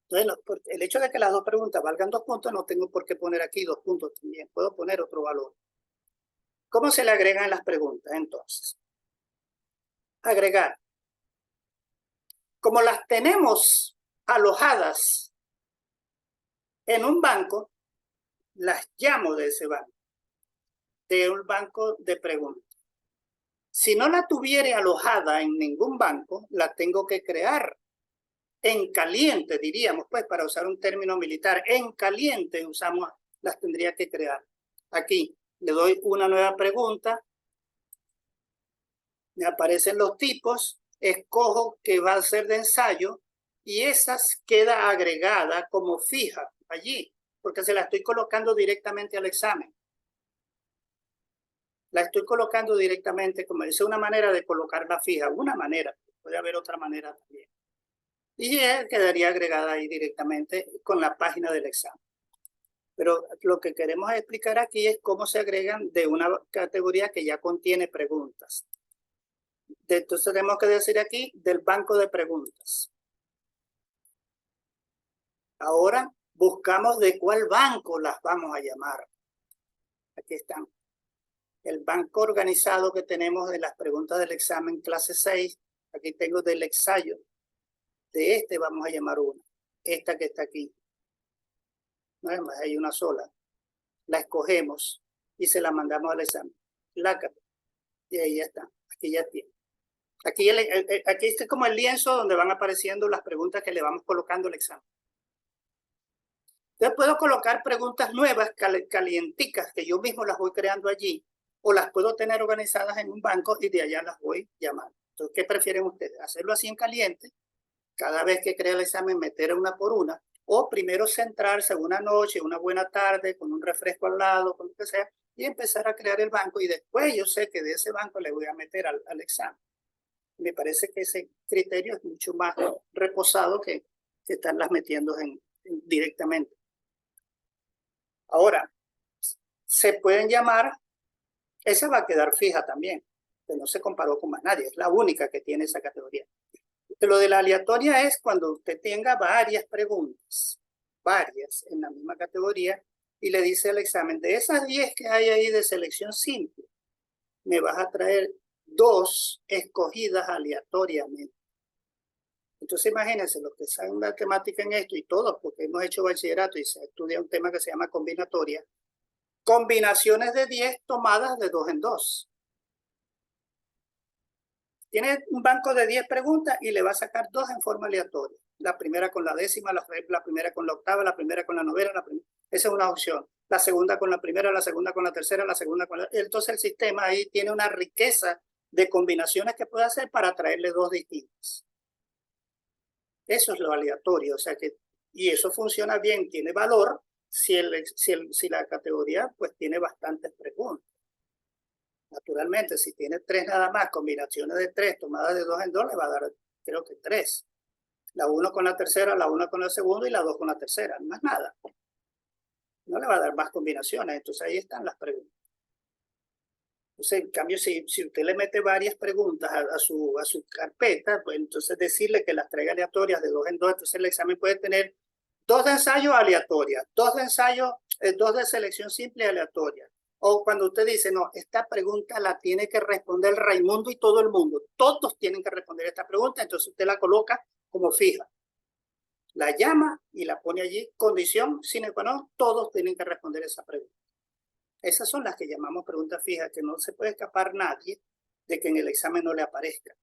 Entonces, el hecho de que las 2 preguntas valgan 2 puntos, no tengo por qué poner aquí 2 puntos también. Puedo poner otro valor. ¿Cómo se le agregan las preguntas, entonces? Agregar. Como las tenemos alojadas en un banco, las llamo de ese banco, de un banco de preguntas. Si no la tuviera alojada en ningún banco, la tengo que crear en caliente, diríamos, pues, para usar un término militar. En caliente las tendría que crear. Aquí le doy una nueva pregunta, me aparecen los tipos, escojo que va a ser de ensayo y esas queda agregada como fija allí, porque se la estoy colocando directamente al examen. La estoy colocando directamente, como dice, una manera de colocarla fija, una manera, puede haber otra manera también. Y quedaría agregada ahí directamente con la página del examen. Pero lo que queremos explicar aquí es cómo se agregan de una categoría que ya contiene preguntas. Entonces tenemos que decir aquí del banco de preguntas. Ahora buscamos de cuál banco las vamos a llamar. Aquí están. El banco organizado que tenemos de las preguntas del examen clase 6. Aquí tengo del ensayo. De este vamos a llamar una. Esta que está aquí. No es más, hay una sola. La escogemos y se la mandamos al examen. Y ahí ya está. Aquí ya tiene. Aquí está como el lienzo donde van apareciendo las preguntas que le vamos colocando al examen. Entonces puedo colocar preguntas nuevas, calienticas, que yo mismo las voy creando allí, o las puedo tener organizadas en un banco y de allá las voy llamando. Entonces, ¿qué prefieren ustedes? ¿Hacerlo así en caliente? Cada vez que crea el examen, meter una por una, o primero centrarse una noche, una buena tarde, con un refresco al lado, con lo que sea, y empezar a crear el banco, y después yo sé que de ese banco le voy a meter al examen. Me parece que ese criterio es mucho más reposado que estarlas metiendo directamente. Ahora, se pueden llamar, esa va a quedar fija también, que no se comparó con más nadie, es la única que tiene esa categoría. Lo de la aleatoria es cuando usted tenga varias preguntas, varias en la misma categoría, y le dice al examen, de esas 10 que hay ahí de selección simple, me vas a traer 2 escogidas aleatoriamente. Entonces imagínense, los que saben la temática en esto y todos, porque hemos hecho bachillerato y se estudia un tema que se llama combinatoria, combinaciones de 10 tomadas de 2 en 2. Tiene un banco de 10 preguntas y le va a sacar 2 en forma aleatoria. La primera con la décima, la primera con la octava, la primera con la novena, Esa es una opción. La segunda con la primera, la segunda con la tercera, la segunda con la... Entonces el sistema ahí tiene una riqueza de combinaciones que puede hacer para traerle dos distintas. Eso es lo aleatorio, o sea que, y eso funciona bien, tiene valor si la categoría pues tiene bastantes preguntas. Naturalmente, si tiene tres nada más, combinaciones de tres tomadas de dos en dos, le va a dar, creo que tres. La uno con la tercera, la una con la segunda y la dos con la tercera, más nada. No le va a dar más combinaciones, entonces ahí están las preguntas. Entonces, en cambio, si usted le mete varias preguntas a su carpeta, pues entonces decirle que las traiga aleatorias de dos en dos, entonces el examen puede tener dos de ensayo aleatorias, dos de ensayo, dos de selección simple aleatoria. O cuando usted dice, no, esta pregunta la tiene que responder Raimundo y todo el mundo. Todos tienen que responder esta pregunta, entonces usted la coloca como fija. La llama y la pone allí, condición sine qua non, todos tienen que responder esa pregunta. Esas son las que llamamos preguntas fijas, que no se puede escapar nadie de que en el examen no le aparezca,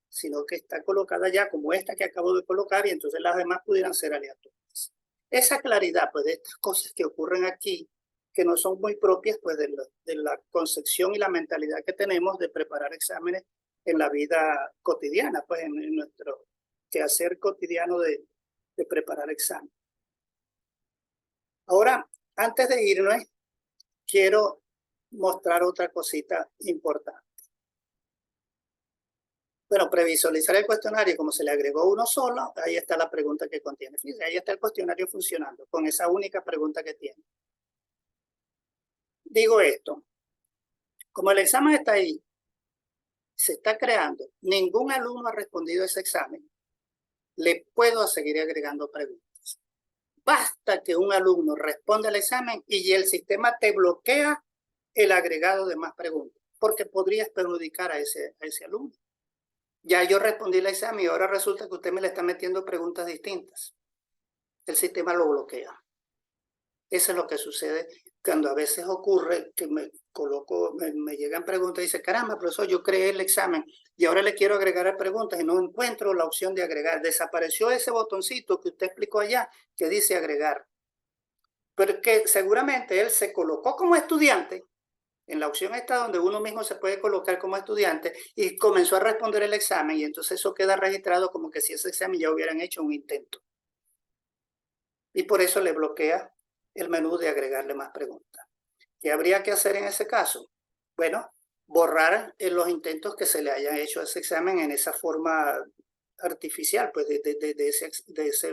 sino que está colocada ya como esta que acabo de colocar y entonces las demás pudieran ser aleatorias. Esa claridad pues, de estas cosas que ocurren aquí, que no son muy propias pues, de la concepción y la mentalidad que tenemos de preparar exámenes en la vida cotidiana, pues en nuestro quehacer cotidiano de preparar exámenes. Ahora, antes de irnos, quiero mostrar otra cosita importante. Bueno, previsualizar el cuestionario, como se le agregó uno solo, ahí está la pregunta que contiene. Fíjense, ahí está el cuestionario funcionando, con esa única pregunta que tiene. Digo esto, como el examen está ahí, se está creando, ningún alumno ha respondido a ese examen, le puedo seguir agregando preguntas. Basta que un alumno responda al examen y el sistema te bloquea el agregado de más preguntas, porque podrías perjudicar a ese alumno. Ya yo respondí el examen y ahora resulta que usted me le está metiendo preguntas distintas. El sistema lo bloquea. Eso es lo que sucede cuando a veces ocurre que me llegan preguntas y dice, caramba, profesor, yo creé el examen y ahora le quiero agregar preguntas y no encuentro la opción de agregar. Desapareció ese botoncito que usted explicó allá que dice agregar. Pero que seguramente él se colocó como estudiante en la opción esta donde uno mismo se puede colocar como estudiante y comenzó a responder el examen y entonces eso queda registrado como que si ese examen ya hubieran hecho un intento. Y por eso le bloquea el menú de agregarle más preguntas. ¿Qué habría que hacer en ese caso? Bueno, borrar los intentos que se le hayan hecho a ese examen en esa forma artificial, pues de ese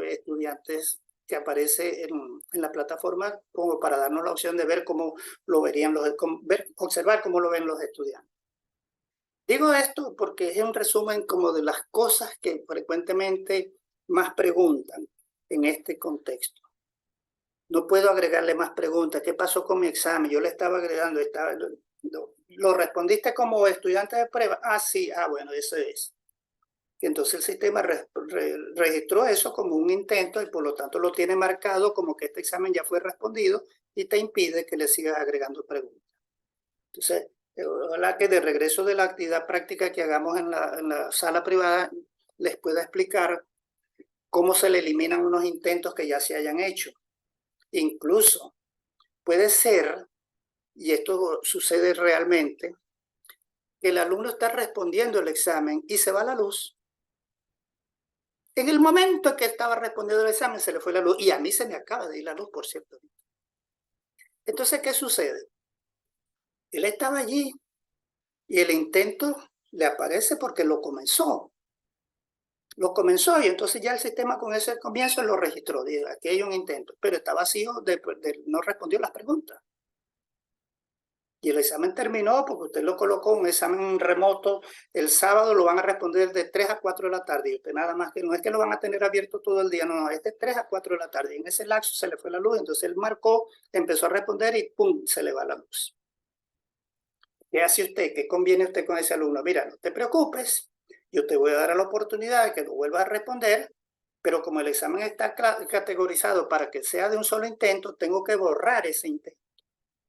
estudiante que aparece en la plataforma como para darnos la opción de ver cómo lo verían observar cómo lo ven los estudiantes. Digo esto porque es un resumen como de las cosas que frecuentemente más preguntan en este contexto. No puedo agregarle más preguntas. ¿Qué pasó con mi examen? Yo le estaba agregando, ¿lo respondiste como estudiante de prueba? Ah, sí, bueno, eso es. Y entonces el sistema registró eso como un intento y por lo tanto lo tiene marcado como que este examen ya fue respondido y te impide que le sigas agregando preguntas. Entonces, ojalá que de regreso de la actividad práctica que hagamos en la sala privada les pueda explicar cómo se le eliminan unos intentos que ya se hayan hecho. Incluso puede ser, y esto sucede realmente, que el alumno está respondiendo el examen y se va la luz. En el momento que estaba respondiendo el examen se le fue la luz y a mí se me acaba de ir la luz, por cierto. Entonces, ¿qué sucede? Él estaba allí y el intento le aparece porque lo comenzó. Lo comenzó y entonces ya el sistema con ese comienzo lo registró. Dice, aquí hay un intento, pero está vacío, no respondió las preguntas. Y el examen terminó porque usted lo colocó, un examen remoto, el sábado lo van a responder de 3 a 4 de la tarde. Y usted nada más que no es que lo van a tener abierto todo el día, no, es de 3 a 4 de la tarde. Y en ese lapso se le fue la luz, entonces él marcó, empezó a responder y ¡pum!, se le va la luz. ¿Qué hace usted? ¿Qué conviene usted con ese alumno? Mira, no te preocupes, yo te voy a dar la oportunidad de que lo vuelva a responder, pero como el examen está categorizado para que sea de un solo intento, tengo que borrar ese intento.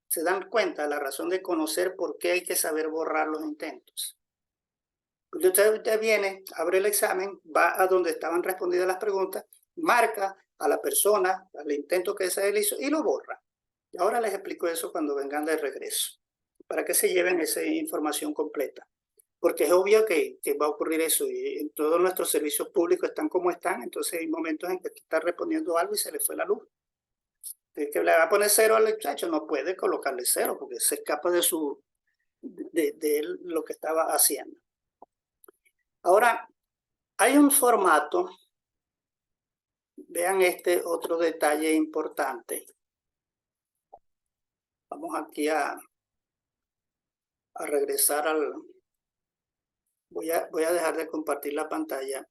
Se dan cuenta de la razón de conocer por qué hay que saber borrar los intentos. Usted viene, abre el examen, va a donde estaban respondidas las preguntas, marca, a la persona, al intento que él hizo, y lo borra. Y ahora les explico eso cuando vengan de regreso, para que se lleven esa información completa. Porque es obvio que va a ocurrir eso, y en todos nuestros servicios públicos están como están, entonces hay momentos en que tú estás respondiendo algo y se le fue la luz. El que le va a poner 0 al muchacho no puede colocarle 0 porque se escapa de él lo que estaba haciendo. Ahora, hay un formato, vean este otro detalle importante. Vamos aquí a regresar al... Voy a dejar de compartir la pantalla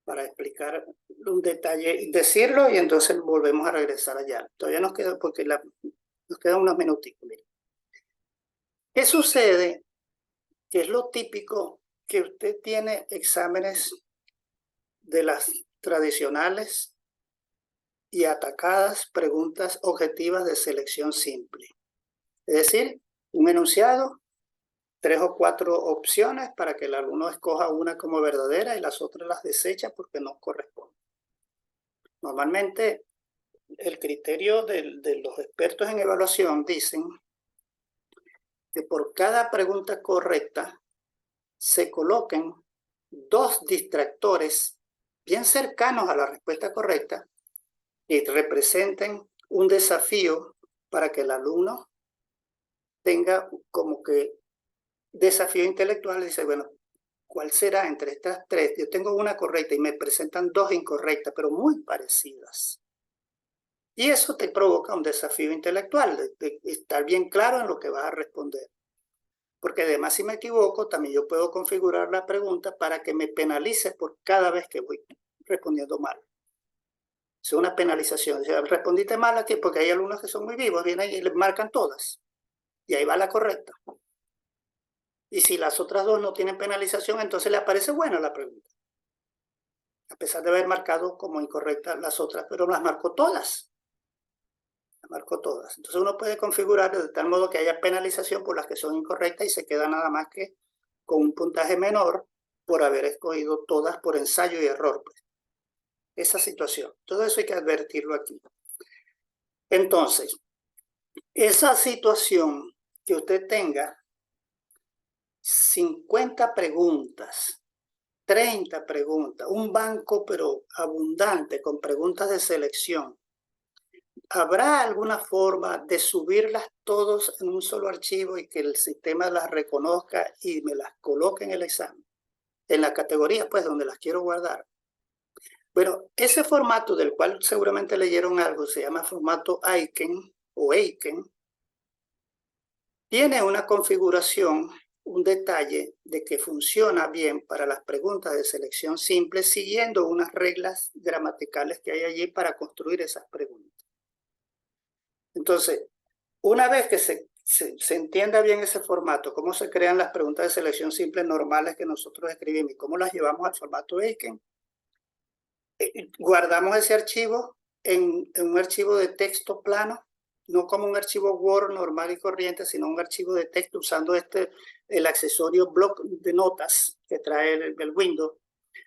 para explicar un detalle, decirlo y entonces volvemos a regresar allá. Todavía nos queda, porque nos quedan unos minutitos. Miren. ¿Qué sucede? Que es lo típico que usted tiene exámenes de las tradicionales y atacadas preguntas objetivas de selección simple. Es decir, un enunciado, 3 o 4 opciones para que el alumno escoja una como verdadera y las otras las desecha porque no corresponden. Normalmente, el criterio de los expertos en evaluación dicen que por cada pregunta correcta se coloquen 2 distractores bien cercanos a la respuesta correcta y representen un desafío para que el alumno tenga como que desafío intelectual y dice, bueno, ¿cuál será entre estas 3? Yo tengo una correcta y me presentan 2 incorrectas, pero muy parecidas. Y eso te provoca un desafío intelectual, de estar bien claro en lo que vas a responder. Porque además, si me equivoco, también yo puedo configurar la pregunta para que me penalice por cada vez que voy respondiendo mal. Es una penalización. O sea, respondiste mal aquí porque hay alumnos que son muy vivos, vienen y les marcan todas. Y ahí va la correcta. Y si las otras 2 no tienen penalización, entonces le aparece buena la pregunta. A pesar de haber marcado como incorrectas las otras, pero las marcó todas. Las marcó todas. Entonces uno puede configurar de tal modo que haya penalización por las que son incorrectas y se queda nada más que con un puntaje menor por haber escogido todas por ensayo y error. Pues. Esa situación. Todo eso hay que advertirlo aquí. Entonces, esa situación que usted tenga 50 preguntas, 30 preguntas, un banco pero abundante con preguntas de selección, ¿habrá alguna forma de subirlas todos en un solo archivo y que el sistema las reconozca y me las coloque en el examen? En la categoría, pues, donde las quiero guardar. Bueno, ese formato del cual seguramente leyeron algo, se llama formato Aiken o Aiken, tiene una configuración, un detalle de que funciona bien para las preguntas de selección simple siguiendo unas reglas gramaticales que hay allí para construir esas preguntas. Entonces, una vez que se entienda bien ese formato, cómo se crean las preguntas de selección simple normales que nosotros escribimos y cómo las llevamos al formato Aiken, guardamos ese archivo en un archivo de texto plano, no como un archivo Word normal y corriente, sino un archivo de texto usando el accesorio bloc de notas que trae el Windows.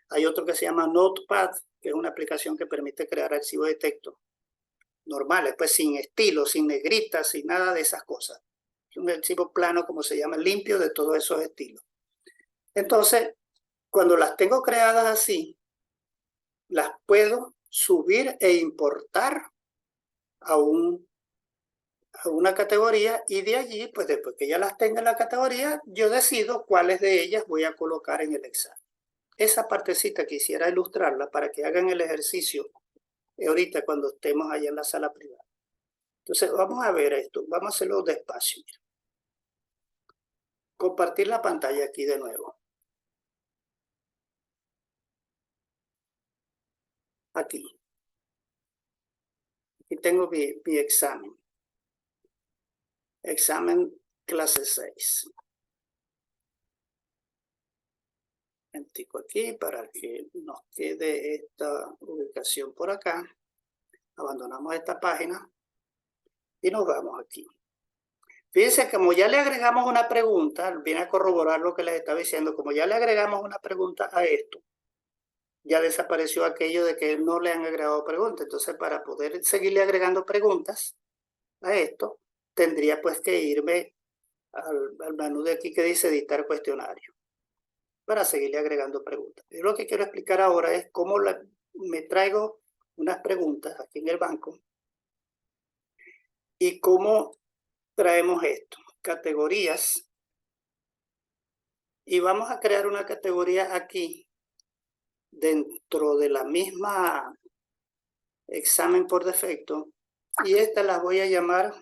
Hay otro que se llama Notepad, que es una aplicación que permite crear archivos de texto normales, pues sin estilo, sin negritas, sin nada de esas cosas. Es un archivo plano, como se llama, limpio de todos esos estilos. Entonces, cuando las tengo creadas así, las puedo subir e importar a una categoría y de allí, pues después que ya las tenga en la categoría, yo decido cuáles de ellas voy a colocar en el examen. Esa partecita quisiera ilustrarla para que hagan el ejercicio ahorita cuando estemos allá en la sala privada. Entonces vamos a ver esto, vamos a hacerlo despacio. Compartir la pantalla aquí de nuevo. Aquí. Aquí tengo mi examen. Examen clase 6. Aquí para que nos quede esta ubicación por acá. Abandonamos esta página y nos vamos aquí. Fíjense, como ya le agregamos una pregunta, viene a corroborar lo que les estaba diciendo, como ya le agregamos una pregunta a esto, ya desapareció aquello de que no le han agregado preguntas. Entonces, para poder seguirle agregando preguntas a esto, tendría pues que irme al menú de aquí que dice editar cuestionario para seguirle agregando preguntas. Yo lo que quiero explicar ahora es cómo me traigo unas preguntas aquí en el banco y cómo traemos esto, categorías, y vamos a crear una categoría aquí dentro de la misma examen por defecto, y estas las voy a llamar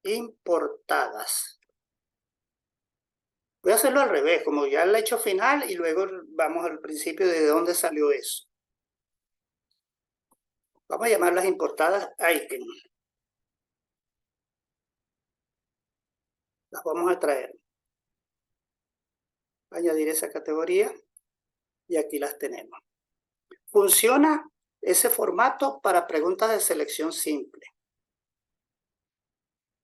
importadas. Voy a hacerlo al revés, como ya el hecho final, y luego vamos al principio de dónde salió eso. Vamos a llamarlas importadas item. Las vamos a traer. Añadir esa categoría y aquí las tenemos. Funciona ese formato para preguntas de selección simple.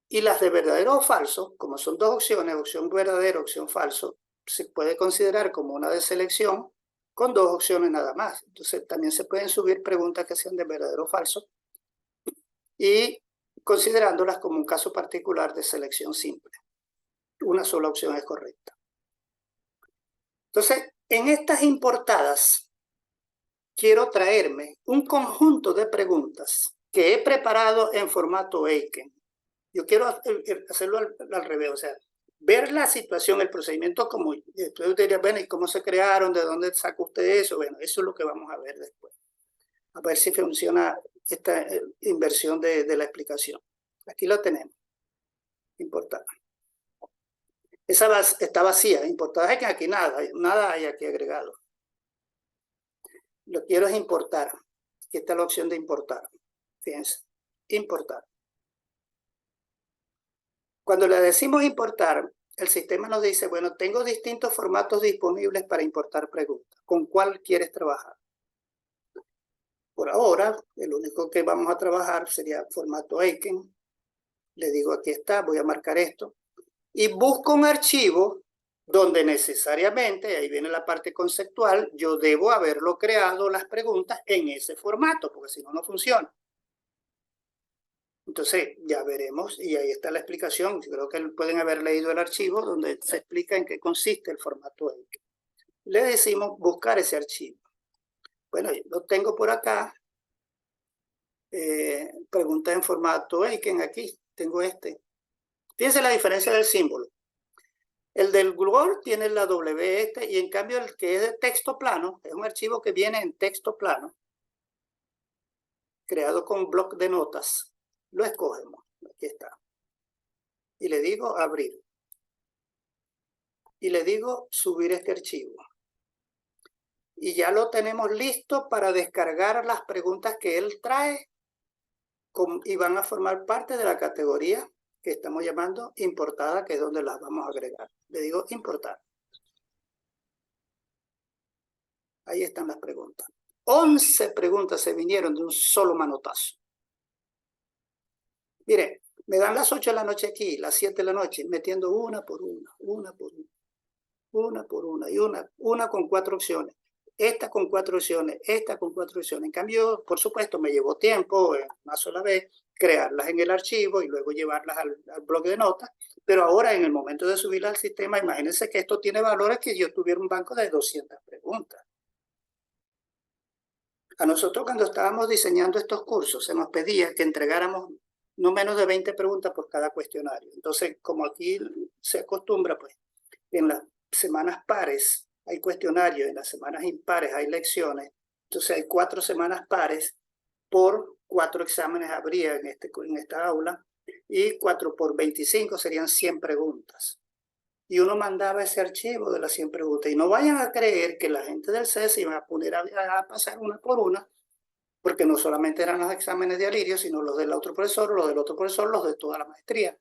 Y las de verdadero o falso, como son dos opciones, opción verdadero, opción falso, se puede considerar como una de selección con dos opciones nada más. Entonces también se pueden subir preguntas que sean de verdadero o falso y considerándolas como un caso particular de selección simple. Una sola opción es correcta. Entonces, en estas importadas, quiero traerme un conjunto de preguntas que he preparado en formato Eiken. Yo quiero hacerlo al revés, o sea, ver la situación, el procedimiento como, después usted diría, bueno, ¿y cómo se crearon? ¿De dónde sacó usted eso? Bueno, eso es lo que vamos a ver después. A ver si funciona esta inversión de la explicación. Aquí lo tenemos, importada. Esa está vacía, importada es que aquí nada hay aquí agregado. Lo quiero es importar. Aquí está la opción de importar. Fíjense, importar. Cuando le decimos importar, el sistema nos dice, bueno, tengo distintos formatos disponibles para importar preguntas. ¿Con cuál quieres trabajar? Por ahora, el único que vamos a trabajar sería formato Eiken. Le digo, aquí está, voy a marcar esto. Y busco un archivo donde necesariamente, ahí viene la parte conceptual, yo debo haberlo creado las preguntas en ese formato, porque si no, no funciona. Entonces, ya veremos, y ahí está la explicación. Creo que pueden haber leído el archivo donde se explica en qué consiste el formato Eiken. Le decimos buscar ese archivo. Bueno, lo tengo por acá. Pregunta en formato Eiken, aquí tengo este. Fíjense la diferencia del símbolo. El del Google tiene la W y en cambio el que es de texto plano, es un archivo que viene en texto plano, creado con bloc de notas. Lo escogemos, aquí está. Y le digo abrir. Y le digo subir este archivo. Y ya lo tenemos listo para descargar las preguntas que él trae y van a formar parte de la categoría que estamos llamando importada, que es donde las vamos a agregar. Le digo importar. Ahí están las preguntas. 11 preguntas se vinieron de un solo manotazo. Mire, me dan las 8 de la noche aquí, las 7 de la noche, metiendo una por una, y una con 4 opciones. Esta con 4 opciones, esta con 4 opciones. En cambio, por supuesto, me llevó tiempo, una sola vez, crearlas en el archivo y luego llevarlas al bloque de notas. Pero ahora, en el momento de subirlas al sistema, imagínense que esto tiene valores que yo tuviera un banco de 200 preguntas. A nosotros cuando estábamos diseñando estos cursos se nos pedía que entregáramos no menos de 20 preguntas por cada cuestionario. Entonces, como aquí se acostumbra, pues, en las semanas pares hay cuestionarios, en las semanas impares hay lecciones, entonces hay 4 semanas pares por 4 exámenes habría en esta aula, y 4 por 25 serían 100 preguntas. Y uno mandaba ese archivo de las 100 preguntas. Y no vayan a creer que la gente del CES iba a poner a pasar una por una, porque no solamente eran los exámenes de Alirio, sino los del otro profesor, los del otro profesor, los de toda la maestría.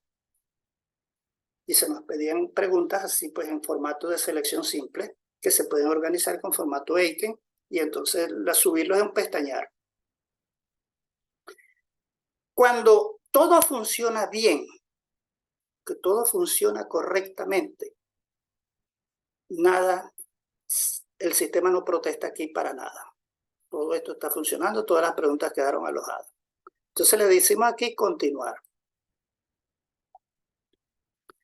Y se nos pedían preguntas así, pues en formato de selección simple, que se pueden organizar con formato Eiken, y entonces subirlos es un pestañear. Cuando todo funciona bien, que todo funciona correctamente, nada el sistema no protesta aquí para nada. Todo esto está funcionando, todas las preguntas quedaron alojadas. Entonces le decimos aquí continuar.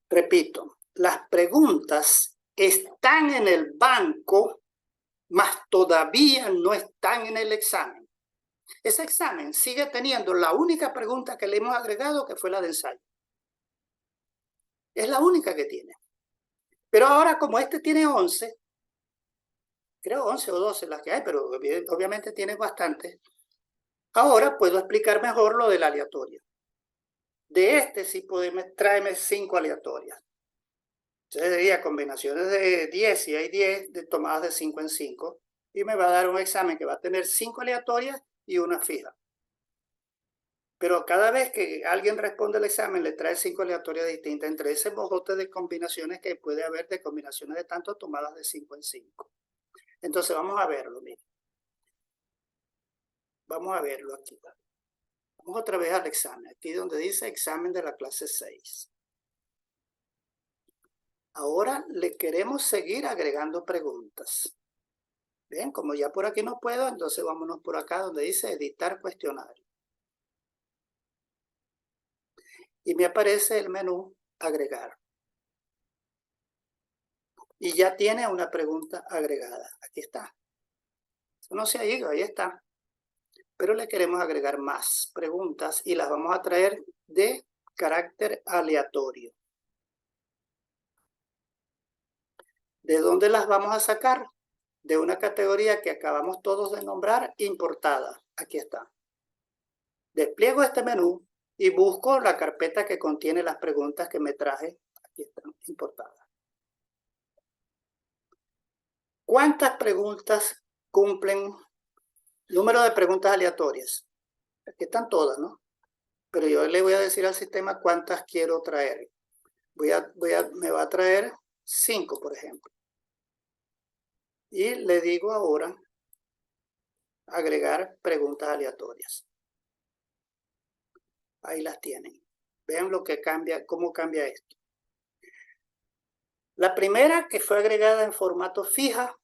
Repito, las preguntas están en el banco, mas todavía no están en el examen. Ese examen sigue teniendo la única pregunta que le hemos agregado, que fue la de ensayo. Es la única que tiene. Pero ahora, como este tiene 11, creo 11 o 12 las que hay, pero obviamente tiene bastante, ahora puedo explicar mejor lo del aleatorio. De este sí podemos tráeme 5 aleatorias. Entonces sería combinaciones de 10, si hay 10, tomadas de 5 en 5, y me va a dar un examen que va a tener 5 aleatorias y una fija. Pero cada vez que alguien responde el examen, le trae 5 aleatorias distintas entre ese bojote de combinaciones que puede haber, de combinaciones de tanto tomadas de 5 en 5. Entonces vamos a verlo, miren. Vamos a verlo aquí. Vamos otra vez al examen, aquí donde dice examen de la clase 6. Ahora le queremos seguir agregando preguntas. Bien, como ya por aquí no puedo, entonces vámonos por acá donde dice editar cuestionario. Y me aparece el menú agregar. Y ya tiene una pregunta agregada. Aquí está. Eso no se ha ido, ahí está. Pero le queremos agregar más preguntas y las vamos a traer de carácter aleatorio. ¿De dónde las vamos a sacar? De una categoría que acabamos todos de nombrar, importada. Aquí está. Despliego este menú y busco la carpeta que contiene las preguntas que me traje. Aquí están, importadas. ¿Cuántas preguntas cumplen? Número de preguntas aleatorias. Aquí están todas, ¿no? Pero yo le voy a decir al sistema cuántas quiero traer. Me va a traer 5, por ejemplo. Y le digo ahora agregar preguntas aleatorias. Ahí las tienen. Vean lo que cambia, cómo cambia esto. La primera que fue agregada en formato fija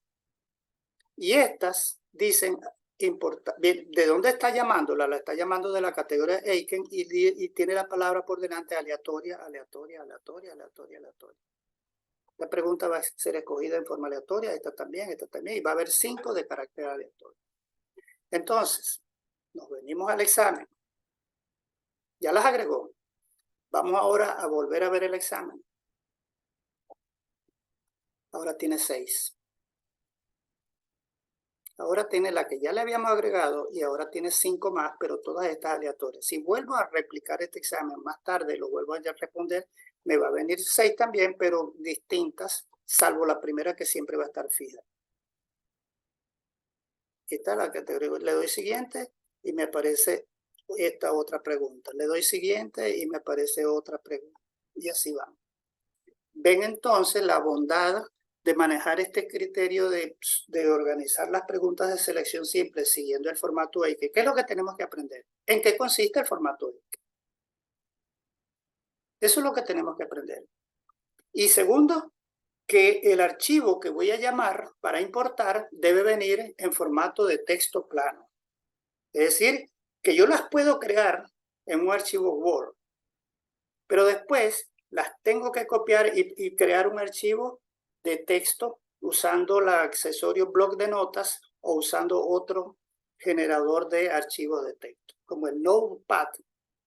y estas dicen ¿de dónde está llamándola? La está llamando de la categoría Eiken y tiene la palabra por delante aleatoria, aleatoria, aleatoria, aleatoria, aleatoria. La pregunta va a ser escogida en forma aleatoria, esta también, y va a haber 5 de carácter aleatorio. Entonces, nos venimos al examen. Ya las agregó. Vamos ahora a volver a ver el examen. Ahora tiene 6. Ahora tiene la que ya le habíamos agregado y ahora tiene 5 más, pero todas estas aleatorias. Si vuelvo a replicar este examen más tarde, lo vuelvo a responder, me va a venir 6 también, pero distintas, salvo la primera que siempre va a estar fija. Esta es la categoría. Le doy siguiente y me aparece esta otra pregunta. Le doy siguiente y me aparece otra pregunta. Y así va. Ven entonces la bondad de manejar este criterio de organizar las preguntas de selección simple siguiendo el formato Eiken. ¿Qué es lo que tenemos que aprender? ¿En qué consiste el formato Eiken? Eso es lo que tenemos que aprender. Y segundo, que el archivo que voy a llamar para importar debe venir en formato de texto plano. Es decir, que yo las puedo crear en un archivo Word, pero después las tengo que copiar y crear un archivo de texto usando el accesorio bloc de notas o usando otro generador de archivos de texto, como el Notepad,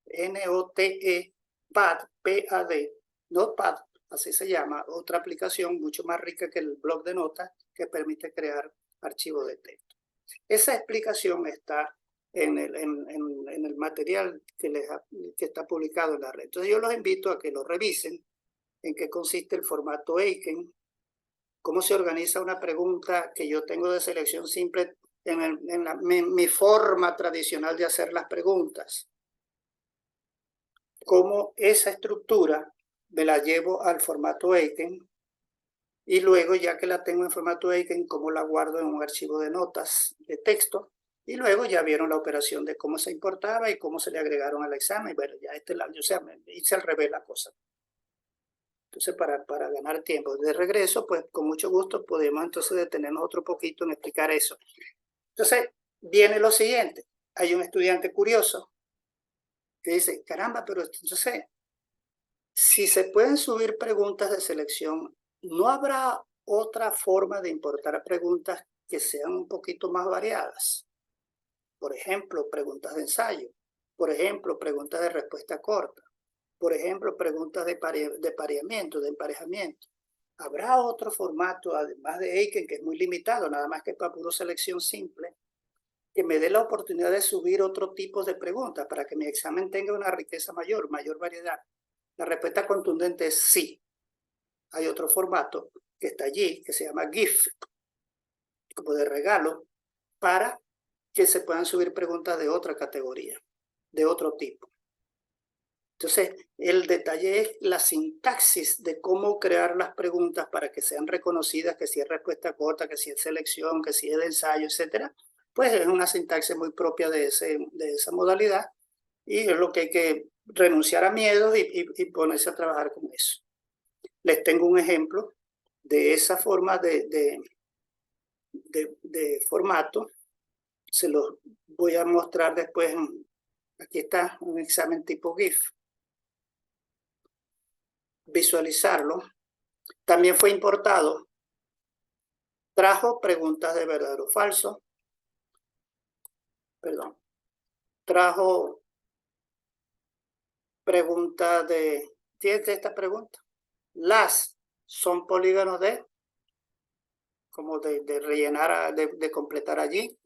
N-O-T-E-Pad, P-A-D, Notepad, así se llama, otra aplicación mucho más rica que el bloc de notas que permite crear archivos de texto. Esa explicación está en el material que está publicado en la red. Entonces yo los invito a que lo revisen, en qué consiste el formato Eiken, cómo se organiza una pregunta que yo tengo de selección simple en mi forma tradicional de hacer las preguntas, cómo esa estructura me la llevo al formato Eiken y luego, ya que la tengo en formato Eiken, cómo la guardo en un archivo de notas de texto. Y luego ya vieron la operación de cómo se importaba y cómo se le agregaron al examen. Bueno, ya me hice al revés la cosa. Entonces, para ganar tiempo. De regreso, pues con mucho gusto podemos entonces detenernos otro poquito en explicar eso. Entonces, viene lo siguiente. Hay un estudiante curioso que dice, caramba, pero entonces, si se pueden subir preguntas de selección, ¿no habrá otra forma de importar preguntas que sean un poquito más variadas? Por ejemplo, preguntas de ensayo. Por ejemplo, preguntas de respuesta corta. Por ejemplo, preguntas de pareamiento, de emparejamiento. ¿Habrá otro formato, además de Eiken, que es muy limitado, nada más que para puro selección simple, que me dé la oportunidad de subir otro tipo de preguntas para que mi examen tenga una riqueza mayor, mayor variedad? La respuesta contundente es sí. Hay otro formato que está allí, que se llama GIF, como de regalo, para que se puedan subir preguntas de otra categoría, de otro tipo. Entonces, el detalle es la sintaxis de cómo crear las preguntas para que sean reconocidas, que si es respuesta corta, que si es selección, que si es de ensayo, etcétera. Pues es una sintaxis muy propia de esa modalidad y es lo que hay que renunciar a miedos y ponerse a trabajar con eso. Les tengo un ejemplo de esa forma de formato. Se los voy a mostrar después. Aquí está un examen tipo GIF. Visualizarlo. También fue importado. Trajo preguntas de verdadero o falso. Perdón. Trajo preguntas de... Fíjate esta pregunta. Las son polígonos de... Como de rellenar, de completar allí.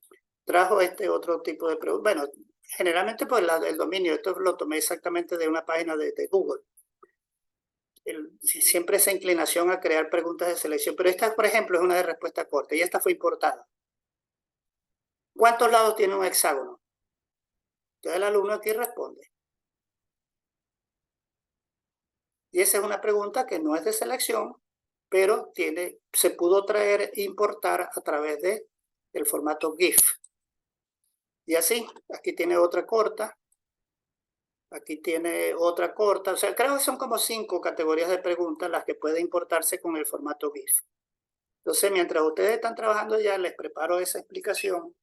Trajo este otro tipo de preguntas. Bueno, generalmente pues el dominio, esto lo tomé exactamente de una página de Google. Siempre esa inclinación a crear preguntas de selección, pero esta, por ejemplo, es una de respuesta corta y esta fue importada. ¿Cuántos lados tiene un hexágono? Entonces el alumno aquí responde. Y esa es una pregunta que no es de selección, pero se pudo traer e importar a través del formato GIF. Y así, aquí tiene otra corta, aquí tiene otra corta, o sea, creo que son como 5 categorías de preguntas las que puede importarse con el formato GIF. Entonces, mientras ustedes están trabajando ya, les preparo esa explicación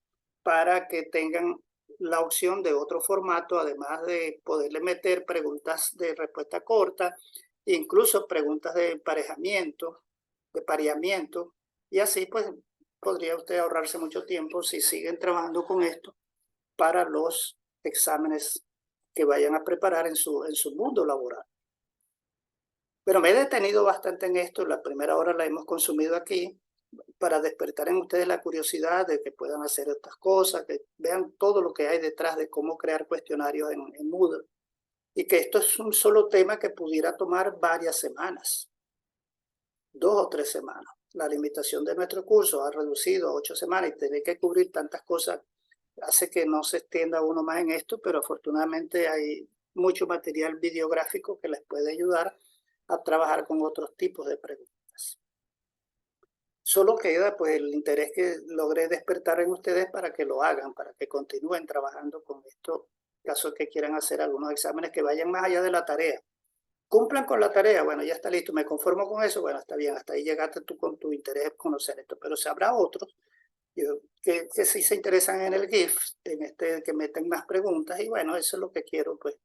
para que tengan la opción de otro formato, además de poderle meter preguntas de respuesta corta, incluso preguntas de emparejamiento, de pareamiento, y así pues podría usted ahorrarse mucho tiempo si siguen trabajando con esto para los exámenes que vayan a preparar en su mundo laboral. Pero me he detenido bastante en esto, la primera hora la hemos consumido aquí, para despertar en ustedes la curiosidad de que puedan hacer estas cosas, que vean todo lo que hay detrás de cómo crear cuestionarios en Moodle. Y que esto es un solo tema que pudiera tomar varias semanas, 2 o 3 semanas. La limitación de nuestro curso ha reducido a 8 semanas y tener que cubrir tantas cosas hace que no se extienda uno más en esto, pero afortunadamente hay mucho material videográfico que les puede ayudar a trabajar con otros tipos de preguntas. Solo queda pues el interés que logré despertar en ustedes para que lo hagan, para que continúen trabajando con esto, en caso que quieran hacer algunos exámenes que vayan más allá de la tarea. Cumplan con la tarea, bueno, ya está listo, me conformo con eso, bueno, está bien, hasta ahí llegaste tú con tu interés en conocer esto, pero si habrá otros que sí se interesan en el GIF, que meten más preguntas, y bueno, eso es lo que quiero, pues,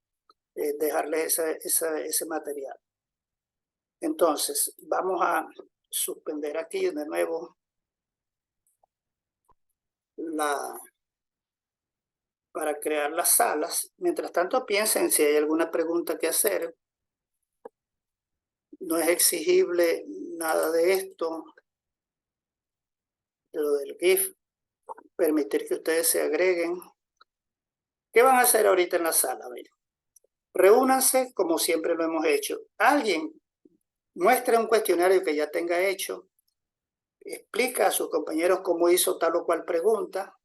dejarles ese material. Entonces, vamos a suspender aquí de nuevo para crear las salas. Mientras tanto, piensen si hay alguna pregunta que hacer. No es exigible nada de esto, de lo del GIF, permitir que ustedes se agreguen. ¿Qué van a hacer ahorita en la sala? Miren, reúnanse como siempre lo hemos hecho. Alguien muestre un cuestionario que ya tenga hecho, explica a sus compañeros cómo hizo tal o cual pregunta.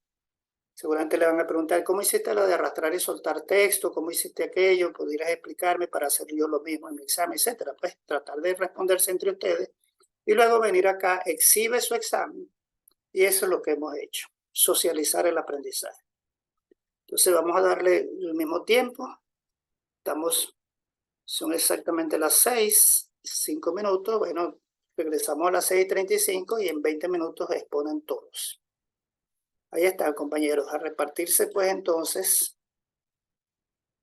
Seguramente le van a preguntar, ¿cómo hiciste lo de arrastrar y soltar texto? ¿Cómo hiciste aquello? ¿Pudieras explicarme para hacer yo lo mismo en mi examen, etcétera? Pues tratar de responderse entre ustedes y luego venir acá, exhibe su examen y eso es lo que hemos hecho, socializar el aprendizaje. Entonces vamos a darle el mismo tiempo. Son exactamente las 6 5 minutos, bueno, regresamos a las 6:35 y en 20 minutos exponen todos. Ahí están, compañeros, a repartirse pues entonces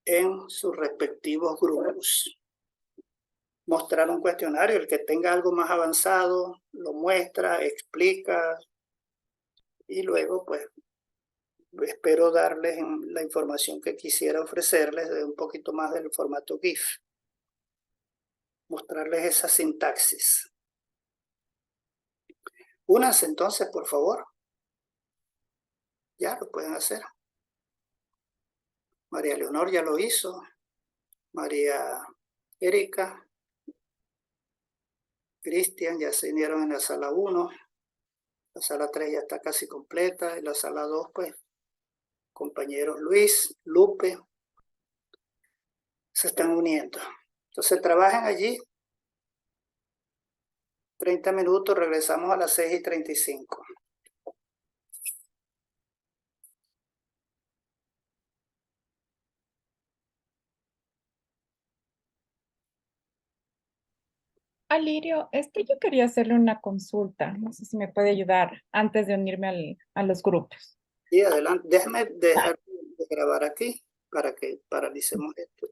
en sus respectivos grupos. Mostrar un cuestionario, el que tenga algo más avanzado lo muestra, explica y luego pues espero darles la información que quisiera ofrecerles de un poquito más del formato GIF. Mostrarles esa sintaxis. Únanse entonces, por favor. Ya lo pueden hacer. María Leonor ya lo hizo. María Erika. Cristian ya se unieron en la sala 1. La sala 3 ya está casi completa. En la sala 2, pues, compañeros Luis, Lupe, se están uniendo. Entonces trabajen allí. 30 minutos, regresamos a las 6:35. Alirio, yo quería hacerle una consulta. No sé si me puede ayudar antes de unirme a los grupos. Sí, adelante. Déjame dejar de grabar aquí para que paralicemos esto.